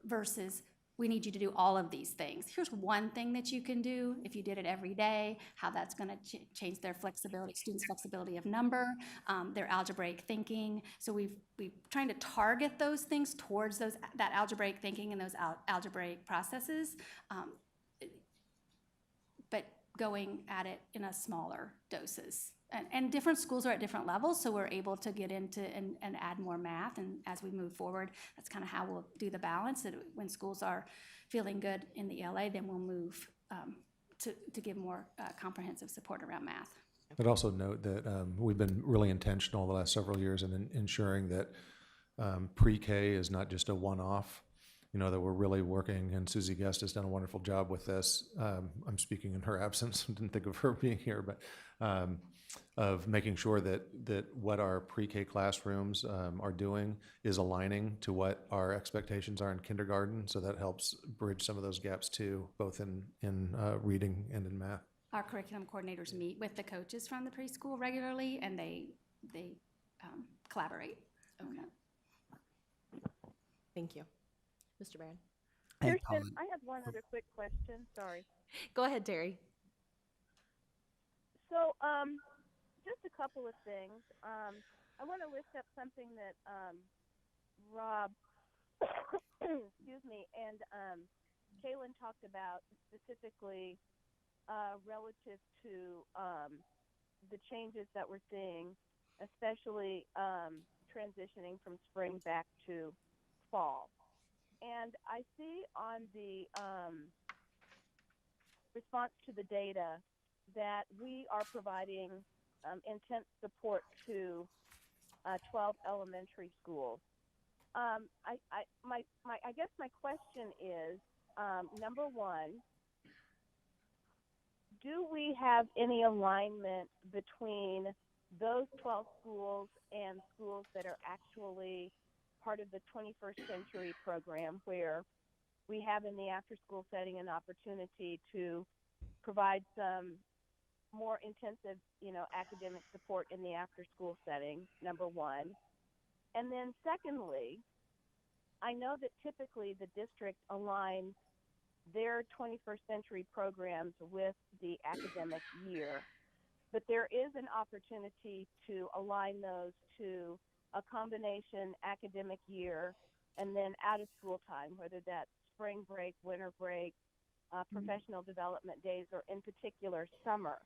versus we need you to do all of these things. Here's one thing that you can do if you did it every day, how that's going to change their flexibility, students' flexibility of number, their algebraic thinking. So we've trying to target those things towards that algebraic thinking and those algebraic processes, but going at it in a smaller doses. And different schools are at different levels, so we're able to get into and add more math. And as we move forward, that's kind of how we'll do the balance. That when schools are feeling good in the ELA, then we'll move to give more comprehensive support around math. I'd also note that we've been really intentional the last several years in ensuring that pre-K is not just a one-off, that we're really working, and Susie Guest has done a wonderful job with this. I'm speaking in her absence, didn't think of her being here, but of making sure that what our pre-K classrooms are doing is aligning to what our expectations are in kindergarten, so that helps bridge some of those gaps too, both in reading and in math. Our curriculum coordinators meet with the coaches from the preschool regularly, and they collaborate. Okay. Thank you. Mr. Barron. Kirsten, I have one other quick question. Sorry. Go ahead, Terry. So, just a couple of things. I want to lift up something that Rob, excuse me, and Kaylin talked about specifically relative to the changes that we're seeing, especially transitioning from spring back to fall. And I see on the response to the data that we are providing intense support to 12 elementary schools. I guess my question is, number one, do we have any alignment between those 12 schools and schools that are actually part of the 21st Century program, where we have in the after-school setting an opportunity to provide some more intensive, academic support in the after-school setting, number one. And then secondly, I know that typically the district aligns their 21st Century programs with the academic year, but there is an opportunity to align those to a combination academic year and then out of school time, whether that's spring break, winter break, professional development days, or in particular summer.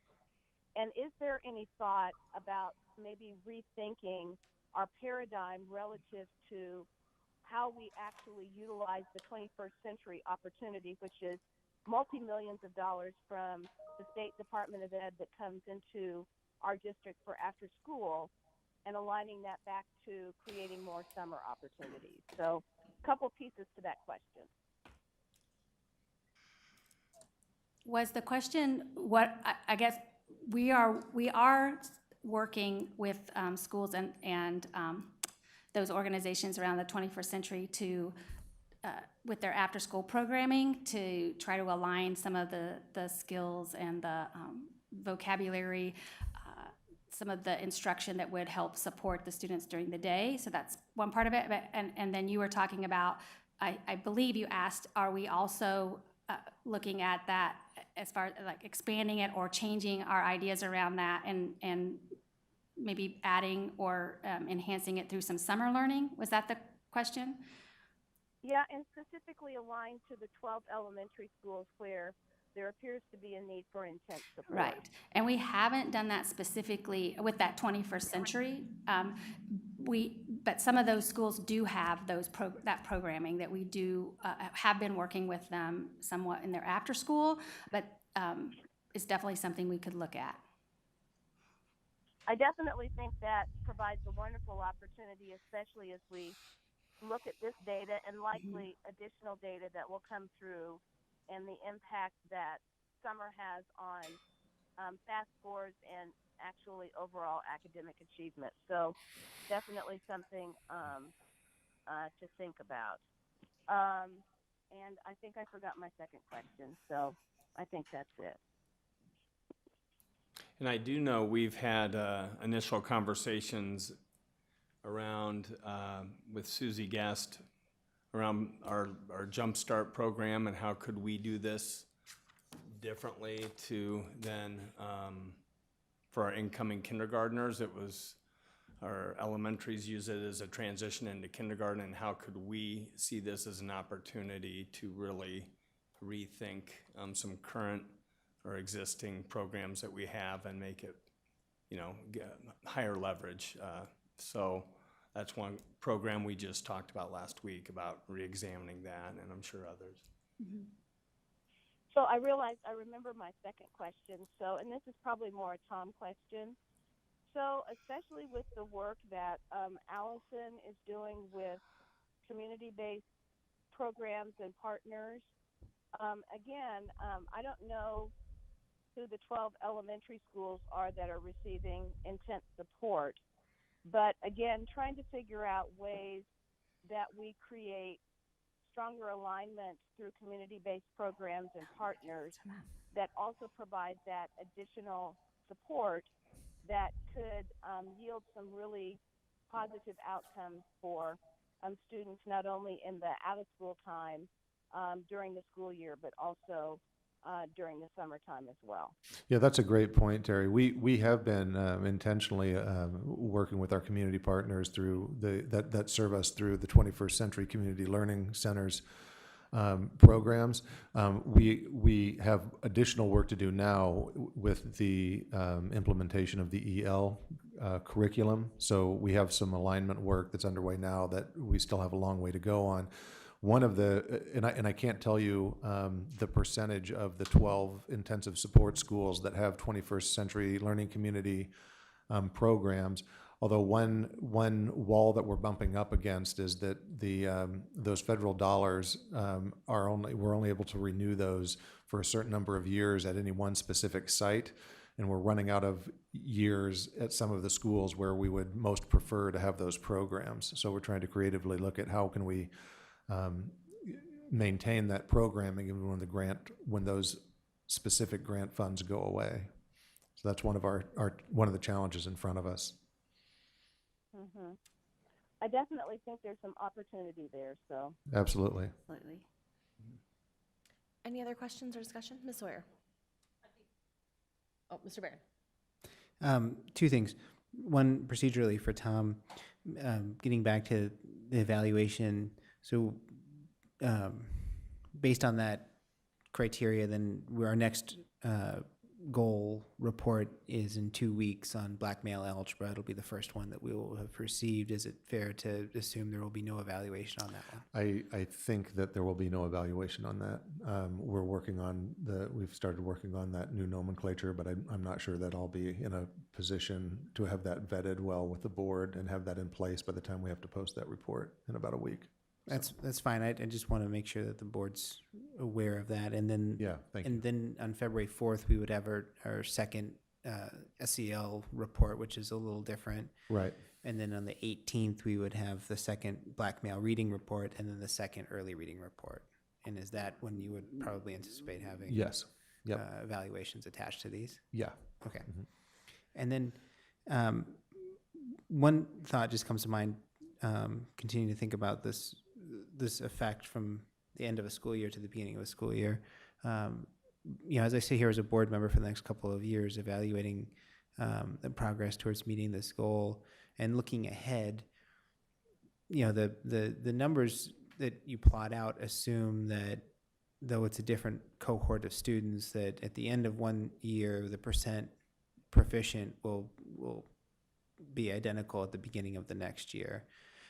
And is there any thought about maybe rethinking our paradigm relative to how we actually utilize the 21st Century opportunity, which is multi-millions of dollars from the State Department of Ed that comes into our district for after school, and aligning that back to creating more summer opportunities? So a couple pieces to that question. Was the question what, I guess we are working with schools and those organizations around the 21st Century to with their after-school programming to try to align some of the skills and the vocabulary, some of the instruction that would help support the students during the day. So that's one part of it. And then you were talking about, I believe you asked, are we also looking at that as far as like expanding it or changing our ideas around that and maybe adding or enhancing it through some summer learning? Was that the question? Yeah, and specifically aligned to the 12 elementary schools where there appears to be a need for intense support. Right, and we haven't done that specifically with that 21st Century. But some of those schools do have that programming that we do have been working with them somewhat in their after school, but it's definitely something we could look at. I definitely think that provides a wonderful opportunity, especially as we look at this data and likely additional data that will come through and the impact that summer has on FAST scores and actually overall academic achievement. So definitely something to think about. And I think I forgot my second question, so I think that's it. And I do know we've had initial conversations around, with Susie Guest, around our Jumpstart program and how could we do this differently than for our incoming kindergartners. It was our elementaries use it as a transition into kindergarten, and how could we see this as an opportunity to really rethink some current or existing programs that we have and make it, higher leverage. So that's one program we just talked about last week about re-examining that, and I'm sure others. Mm-hmm. So I remember my second question. So, and this is probably more a Tom question. So, especially with the work that Allison is doing with community-based programs and partners, I don't know who the 12 elementary schools are that are receiving intense support, but again, trying to figure out ways that we create stronger alignment through community-based programs and partners that also provide that additional support that could yield some really positive outcomes for students, not only in the out-of-school time during the school year, but also during the summertime as well. Yeah, that's a great point, Terry. We have been intentionally working with our community partners through that serve us through the 21st Century Community Learning Centers programs. We have additional work to do now with the implementation of the EL curriculum. So we have some alignment work that's underway now that we still have a long way to go on. One of the, and I can't tell you the percentage of the 12 intensive support schools that have 21st century learning community programs, although one wall that we're bumping up against is that those federal dollars we're only able to renew those for a certain number of years at any one specific site. And we're running out of years at some of the schools where we would most prefer to have those programs. So we're trying to creatively look at how can we maintain that programming even when those specific grant funds go away. So that's one of one of the challenges in front of us. Mm-hmm. I definitely think there's some opportunity there. So absolutely. Absolutely. Any other questions or discussion, Ms. Sawyer? Oh, Mr. Barron. Two things. One, procedurally for Tom, getting back to the evaluation. So based on that criteria, then our next goal report is in 2 weeks on black male algebra. It'll be the first one that we will have received. Is it fair to assume there will be no evaluation on that one? I think that there will be no evaluation on that. We've started working on that new nomenclature, but I'm not sure that I'll be in a position to have that vetted well with the board and have that in place by the time we have to post that report in about a week. That's fine. I just want to make sure that the board's aware of that. And then thank you. And then on February 4th, we would have our second SEL report, which is a little different. Right. And then on the 18th, we would have the second black male reading report and then the second early reading report. And is that when you would probably anticipate having yes. Yep. Evaluations attached to these? Yeah. Okay. Mm-hmm. And then one thought just comes to mind, continuing to think about this effect from the end of a school year to the beginning of a school year. As I sit here as a board member for the next couple of years, evaluating the progress towards meeting this goal and looking ahead, the numbers that you plot out assume that though it's a different cohort of students, that at the end of one year, the percent proficient will be identical at the beginning of the next year.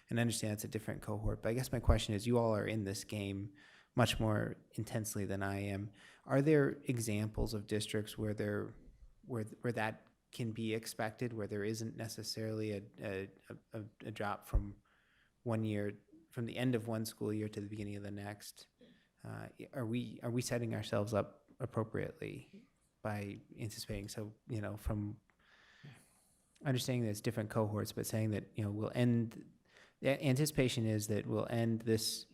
And I understand it's a different cohort, but I guess my question is, you all are in this game much more intensely than I am. Are there examples of districts where that can be expected, where there isn't necessarily a drop from 1 year, from the end of one school year to the beginning of the next? Are we setting ourselves up appropriately by anticipating? So, from understanding that it's different cohorts, but saying that, we'll end the anticipation is that we'll end this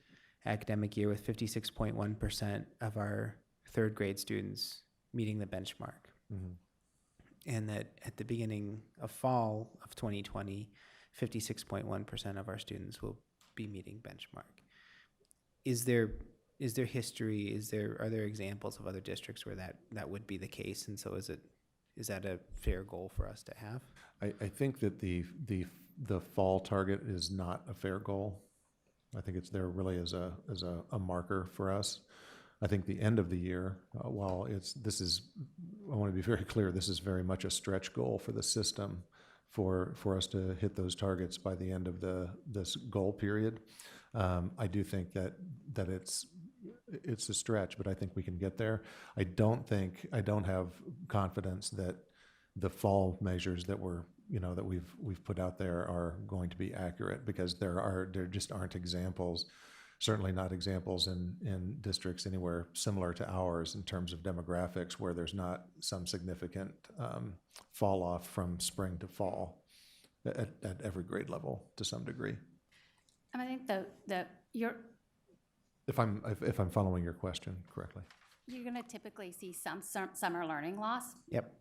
academic year with 56.1% of our third grade students meeting the benchmark. And that at the beginning of fall of 2020, 56.1% of our students will be meeting benchmark. Is there history? Are there examples of other districts where that would be the case? And so is that a fair goal for us to have? I think that the fall target is not a fair goal. I think it's there really as a marker for us. I think the end of the year, I want to be very clear, this is very much a stretch goal for the system for us to hit those targets by the end of this goal period. I do think that it's a stretch, but I think we can get there. I don't have confidence that the fall measures that we've put out there are going to be accurate, because there just aren't examples, certainly not examples in districts anywhere similar to ours in terms of demographics where there's not some significant fall off from spring to fall at every grade level to some degree. And I think If I'm following your question correctly. you're going to typically see some summer learning loss. Yep.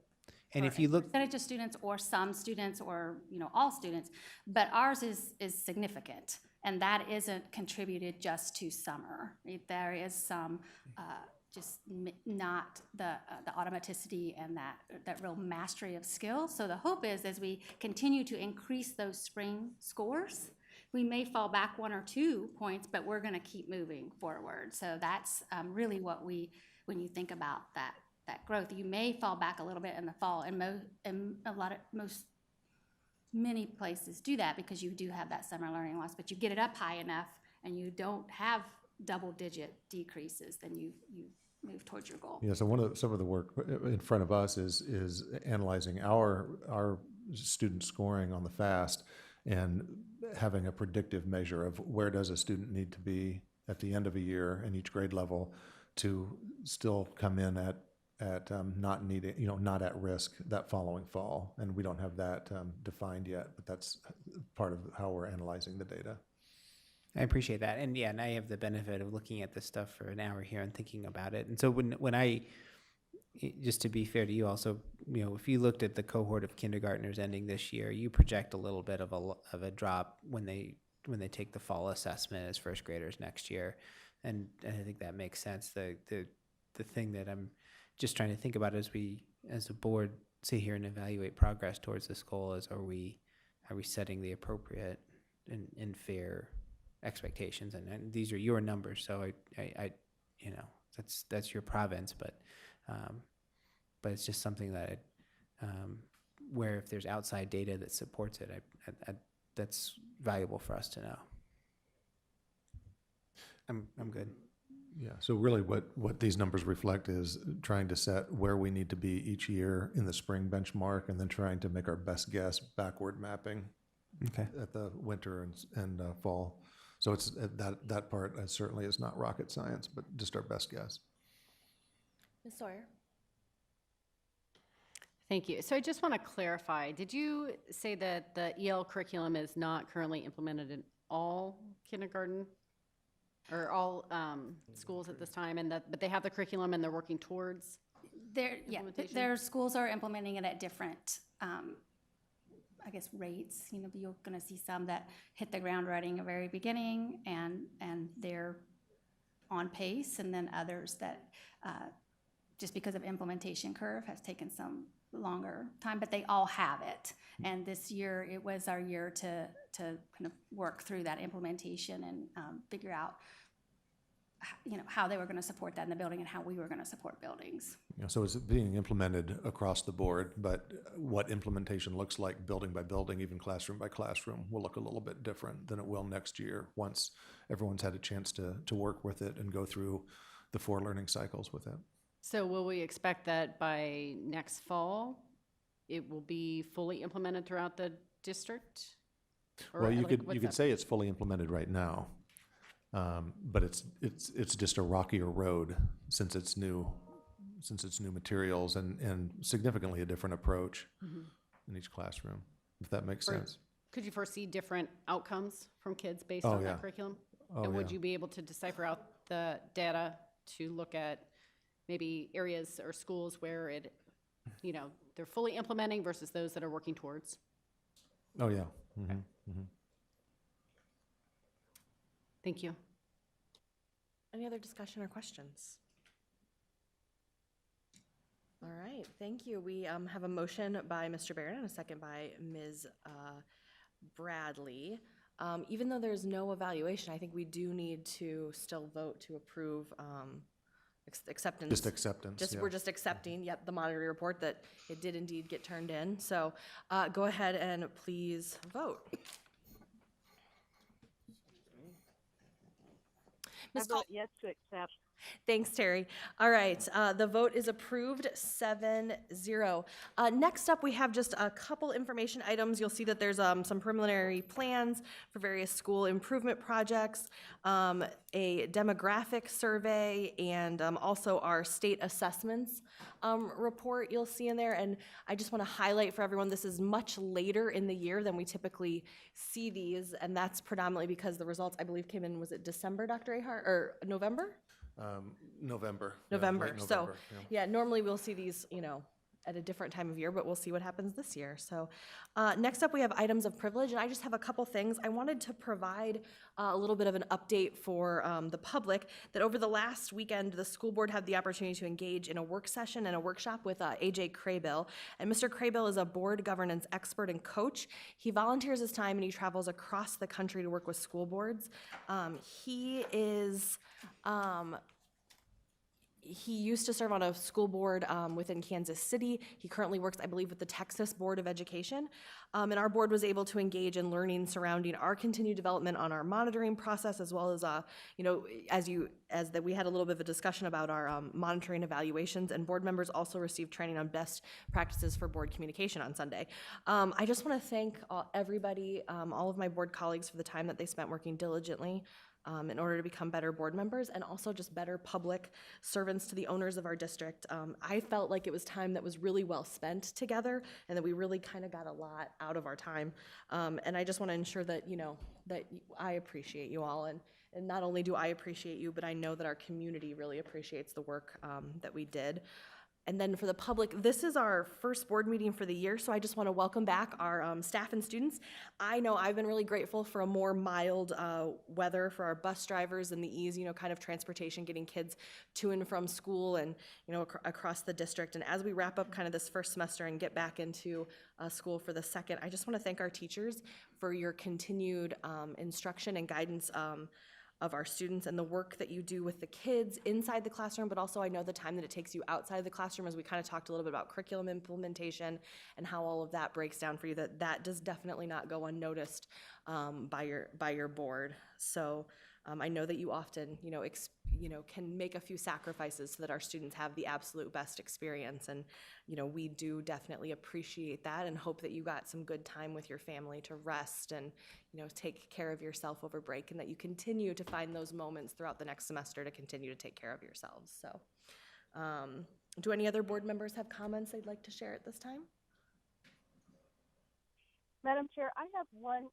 And for if you a look, percentage of students or some students or, all students, but ours is significant. And that isn't contributed just to summer. There is some, not the automaticity and that real mastery of skill. So the hope is, as we continue to increase those spring scores, we may fall back 1 or 2 points, but we're going to keep moving forward. So that's really what when you think about that growth, you may fall back a little bit in the fall, and many places do that because you do have that summer learning loss, but you get it up high enough and you don't have double-digit decreases, then you move towards your goal. Yeah, so some of the work in front of us is analyzing our student scoring on the FAST and having a predictive measure of where does a student need to be at the end of a year in each grade level to still come in at not needing, not at risk that following fall. And we don't have that defined yet, but that's part of how we're analyzing the data. I appreciate that. And yeah, and I have the benefit of looking at this stuff for an hour here and thinking about it. And so when I, just to be fair to you also, if you looked at the cohort of kindergartners ending this year, you project a little bit of a drop when they take the fall assessment as first graders next year. And I think that makes sense. The thing that I'm just trying to think about as we, as a board, sit here and evaluate progress towards this goal is, are we setting the appropriate and fair expectations? And these are your numbers, so I that's your province, but it's just something that where if there's outside data that supports it, that's valuable for us to know. I'm good. Yeah, so really what these numbers reflect is trying to set where we need to be each year in the spring benchmark, and then trying to make our best guess backward mapping at the winter and fall. So it's that part certainly is not rocket science, but just our best guess. Ms. Sawyer? Thank you. So I just want to clarify, did you say that the EL curriculum is not currently implemented in all kindergarten or all schools at this time, and but they have the curriculum and they're working towards implementation? Their schools are implementing it at different, rates. You're going to see some that hit the ground running at the very beginning and they're on pace, and then others that just because of implementation curve has taken some longer time, but they all have it. And this year, it was our year to kind of work through that implementation and figure out, how they were going to support that in the building and how we were going to support buildings. So it's being implemented across the board, but what implementation looks like building by building, even classroom by classroom, will look a little bit different than it will next year once everyone's had a chance to work with it and go through the 4 learning cycles with it. So will we expect that by next fall, it will be fully implemented throughout the district? Well, you could say it's fully implemented right now, but it's just a rockier road since it's new materials and significantly a different approach in each classroom, if that makes sense. Could you foresee different outcomes from kids based Oh, on yeah. that curriculum? Oh, And would yeah. you be able to decipher out the data to look at maybe areas or schools where it, they're fully implementing versus those that are working towards? Oh, yeah. Mm-hmm. Thank you. Any other discussion or questions? All right, thank you. We have a motion by Mr. Barron and a second by Ms. Bradley. Even though there's no evaluation, I think we do need to still vote to approve acceptance. Just acceptance, We're yeah. just accepting, yep, the monitoring report that it did indeed get turned in. So go ahead and please vote. I Ms. vote yes to accept. Thanks, Terry. All right, the vote is approved 7-0. Next up, we have just a couple information items. You'll see that there's some preliminary plans for various school improvement projects, a demographic survey, and also our state assessments report you'll see in there. And I just want to highlight for everyone, this is much later in the year than we typically see these, and that's predominantly because the results, I believe, came in, was it December, Dr. Ahart, or November? November. November. Late So, November, yeah. yeah, normally we'll see these, at a different time of year, but we'll see what happens this year. So, next up, we have items of privilege, and I just have a couple things. I wanted to provide a little bit of an update for the public that over the last weekend, the school board had the opportunity to engage in a work session and a workshop with AJ Craybill. And Mr. Craybill is a board governance expert and coach. He volunteers his time and he travels across the country to work with school boards. He is He used to serve on a school board within Kansas City. He currently works, I believe, with the Texas Board of Education. And our board was able to engage in learning surrounding our continued development on our monitoring process, as well as, we had a little bit of a discussion about our monitoring evaluations, and board members also received training on best practices for board communication on Sunday. I just want to thank everybody, all of my board colleagues for the time that they spent working diligently in order to become better board members and also just better public servants to the owners of our district. I felt like it was time that was really well spent together and that we really kind of got a lot out of our time. And I just want to ensure that, that I appreciate you all. And not only do I appreciate you, but I know that our community really appreciates the work that we did. And then for the public, this is our first board meeting for the year, so I just want to welcome back our staff and students. I know I've been really grateful for a more mild weather for our bus drivers and the ease, kind of transportation, getting kids to and from school and, across the district. And as we wrap up kind of this first semester and get back into school for the second, I just want to thank our teachers for your continued instruction and guidance of our students and the work that you do with the kids inside the classroom, but also I know the time that it takes you outside the classroom, as we kind of talked a little bit about curriculum implementation and how all of that breaks down for you, that does definitely not go unnoticed by your board. So I know that you often, can make a few sacrifices so that our students have the absolute best experience. And, we do definitely appreciate that and hope that you got some good time with your family to rest and, take care of yourself over break, and that you continue to find those moments throughout the next semester to continue to take care of yourselves. So, do any other board members have comments they'd like to share at this time? Madam Chair, I have one,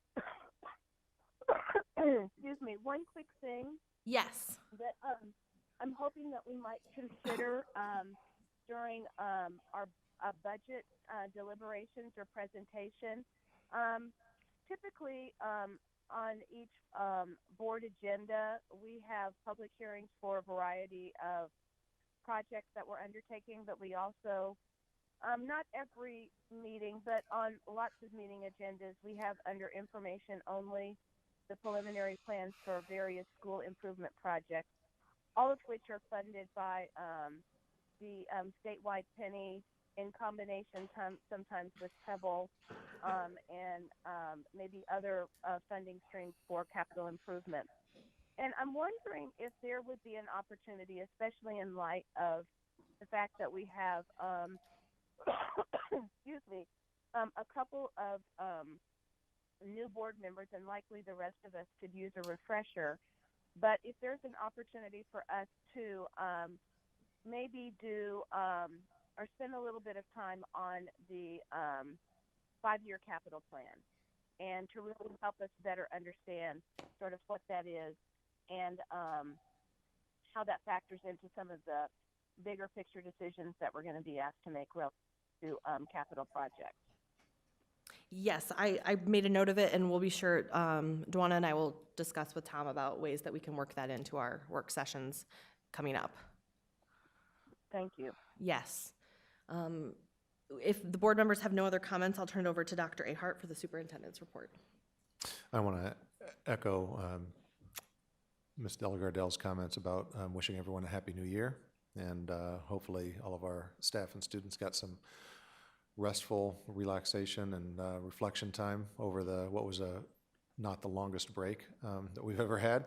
one quick thing. Yes. That I'm hoping that we might consider during our budget deliberations or presentation. Typically, on each board agenda, we have public hearings for a variety of projects that we're undertaking, but we also, not every meeting, but on lots of meeting agendas, we have under information only the preliminary plans for various school improvement projects, all of which are funded by the statewide penny in combination sometimes with Pebble and maybe other funding streams for capital improvement. And I'm wondering if there would be an opportunity, especially in light of the fact that we have, a couple of new board members, and likely the rest of us could use a refresher. But if there's an opportunity for us to maybe do or spend a little bit of time on the 5-year capital plan and to really help us better understand sort of what that is and how that factors into some of the bigger picture decisions that we're going to be asked to make relative to capital projects. Yes, I made a note of it, and we'll be sure, Dwana and I will discuss with Tom about ways that we can work that into our work sessions coming up. Thank you. Yes. If the board members have no other comments, I'll turn it over to Dr. Ahart for the superintendent's report. I want to echo Ms. Delagardell's comments about wishing everyone a happy new year, and hopefully all of our staff and students got some restful relaxation and reflection time over what was not the longest break that we've ever had.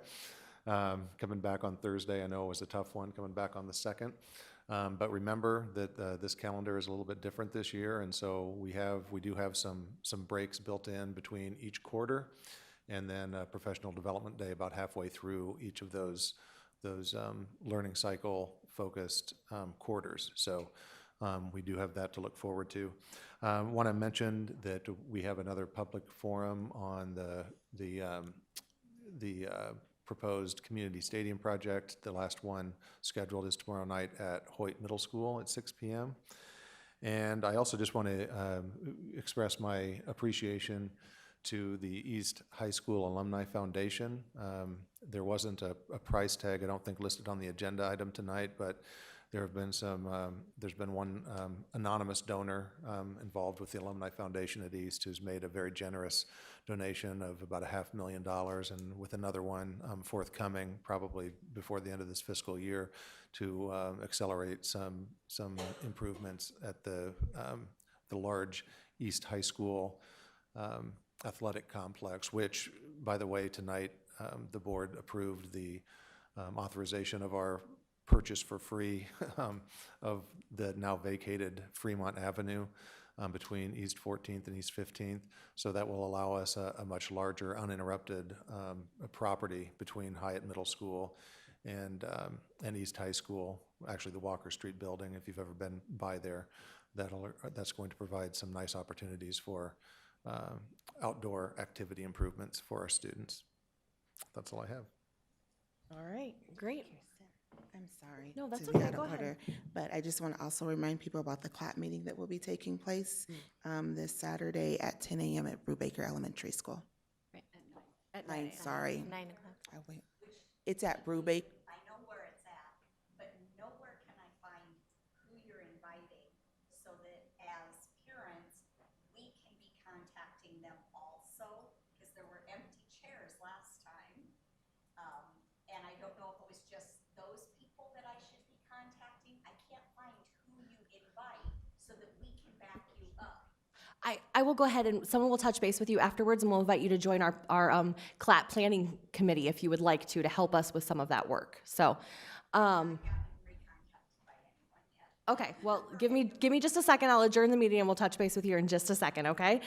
Coming back on Thursday, I know it was a tough one, coming back on the 2nd. But remember that this calendar is a little bit different this year, and so we do have some breaks built in between each quarter, and then a professional development day about halfway through each of those learning cycle focused quarters. So we do have that to look forward to. Want to mention that we have another public forum on the proposed community stadium project. The last one scheduled is tomorrow night at Hoyt Middle School at 6 p.m. And I also just want to express my appreciation to the East High School Alumni Foundation. There wasn't a price tag, I don't think, listed on the agenda item tonight, but there's been one anonymous donor involved with the Alumni Foundation at East who's made a very generous donation of about $500,000, and with another one forthcoming probably before the end of this fiscal year to accelerate some improvements at the large East High School athletic complex, which, by the way, tonight the board approved the authorization of our purchase for free of the now vacated Fremont Avenue between East 14th and East 15th. So that will allow us a much larger uninterrupted property between Hyatt Middle School and East High School, actually the Walker Street building, if you've ever been by there. That's going to provide some nice opportunities for outdoor activity improvements for our students. That's all I have. All right, great. I'm sorry. No, that's to be okay. out of Go ahead. order, but I just want to also remind people about the CLAP meeting that will be taking place this Saturday at 10 a.m. at Brubaker Elementary School. At 9, 9. sorry. 9 o'clock. I went. It's at Brubaker. I know where it's at, but nowhere can I find who you're inviting so that as parents, we can be contacting them also, because there were empty chairs last time. And I don't know if it was just those people that I should be contacting. I can't find who you invite so that we can back you up. I will go ahead and someone will touch base with you afterwards, and we'll invite you to join our CLAP planning committee if you would like to help us with some of that work. So, okay, well, give me just a second. I'll adjourn the meeting and we'll touch base with you in just a second, okay?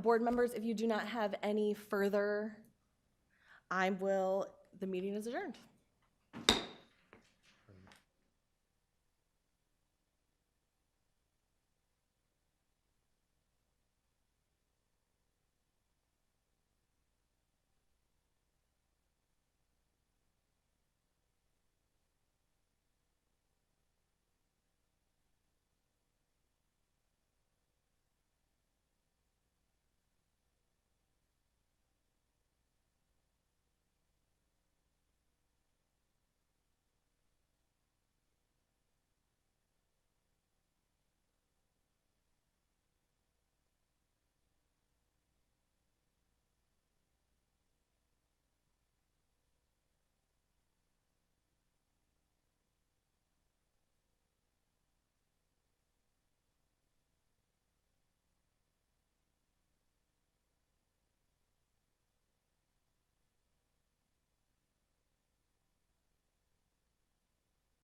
Board members, if you do not have any further, the meeting is adjourned.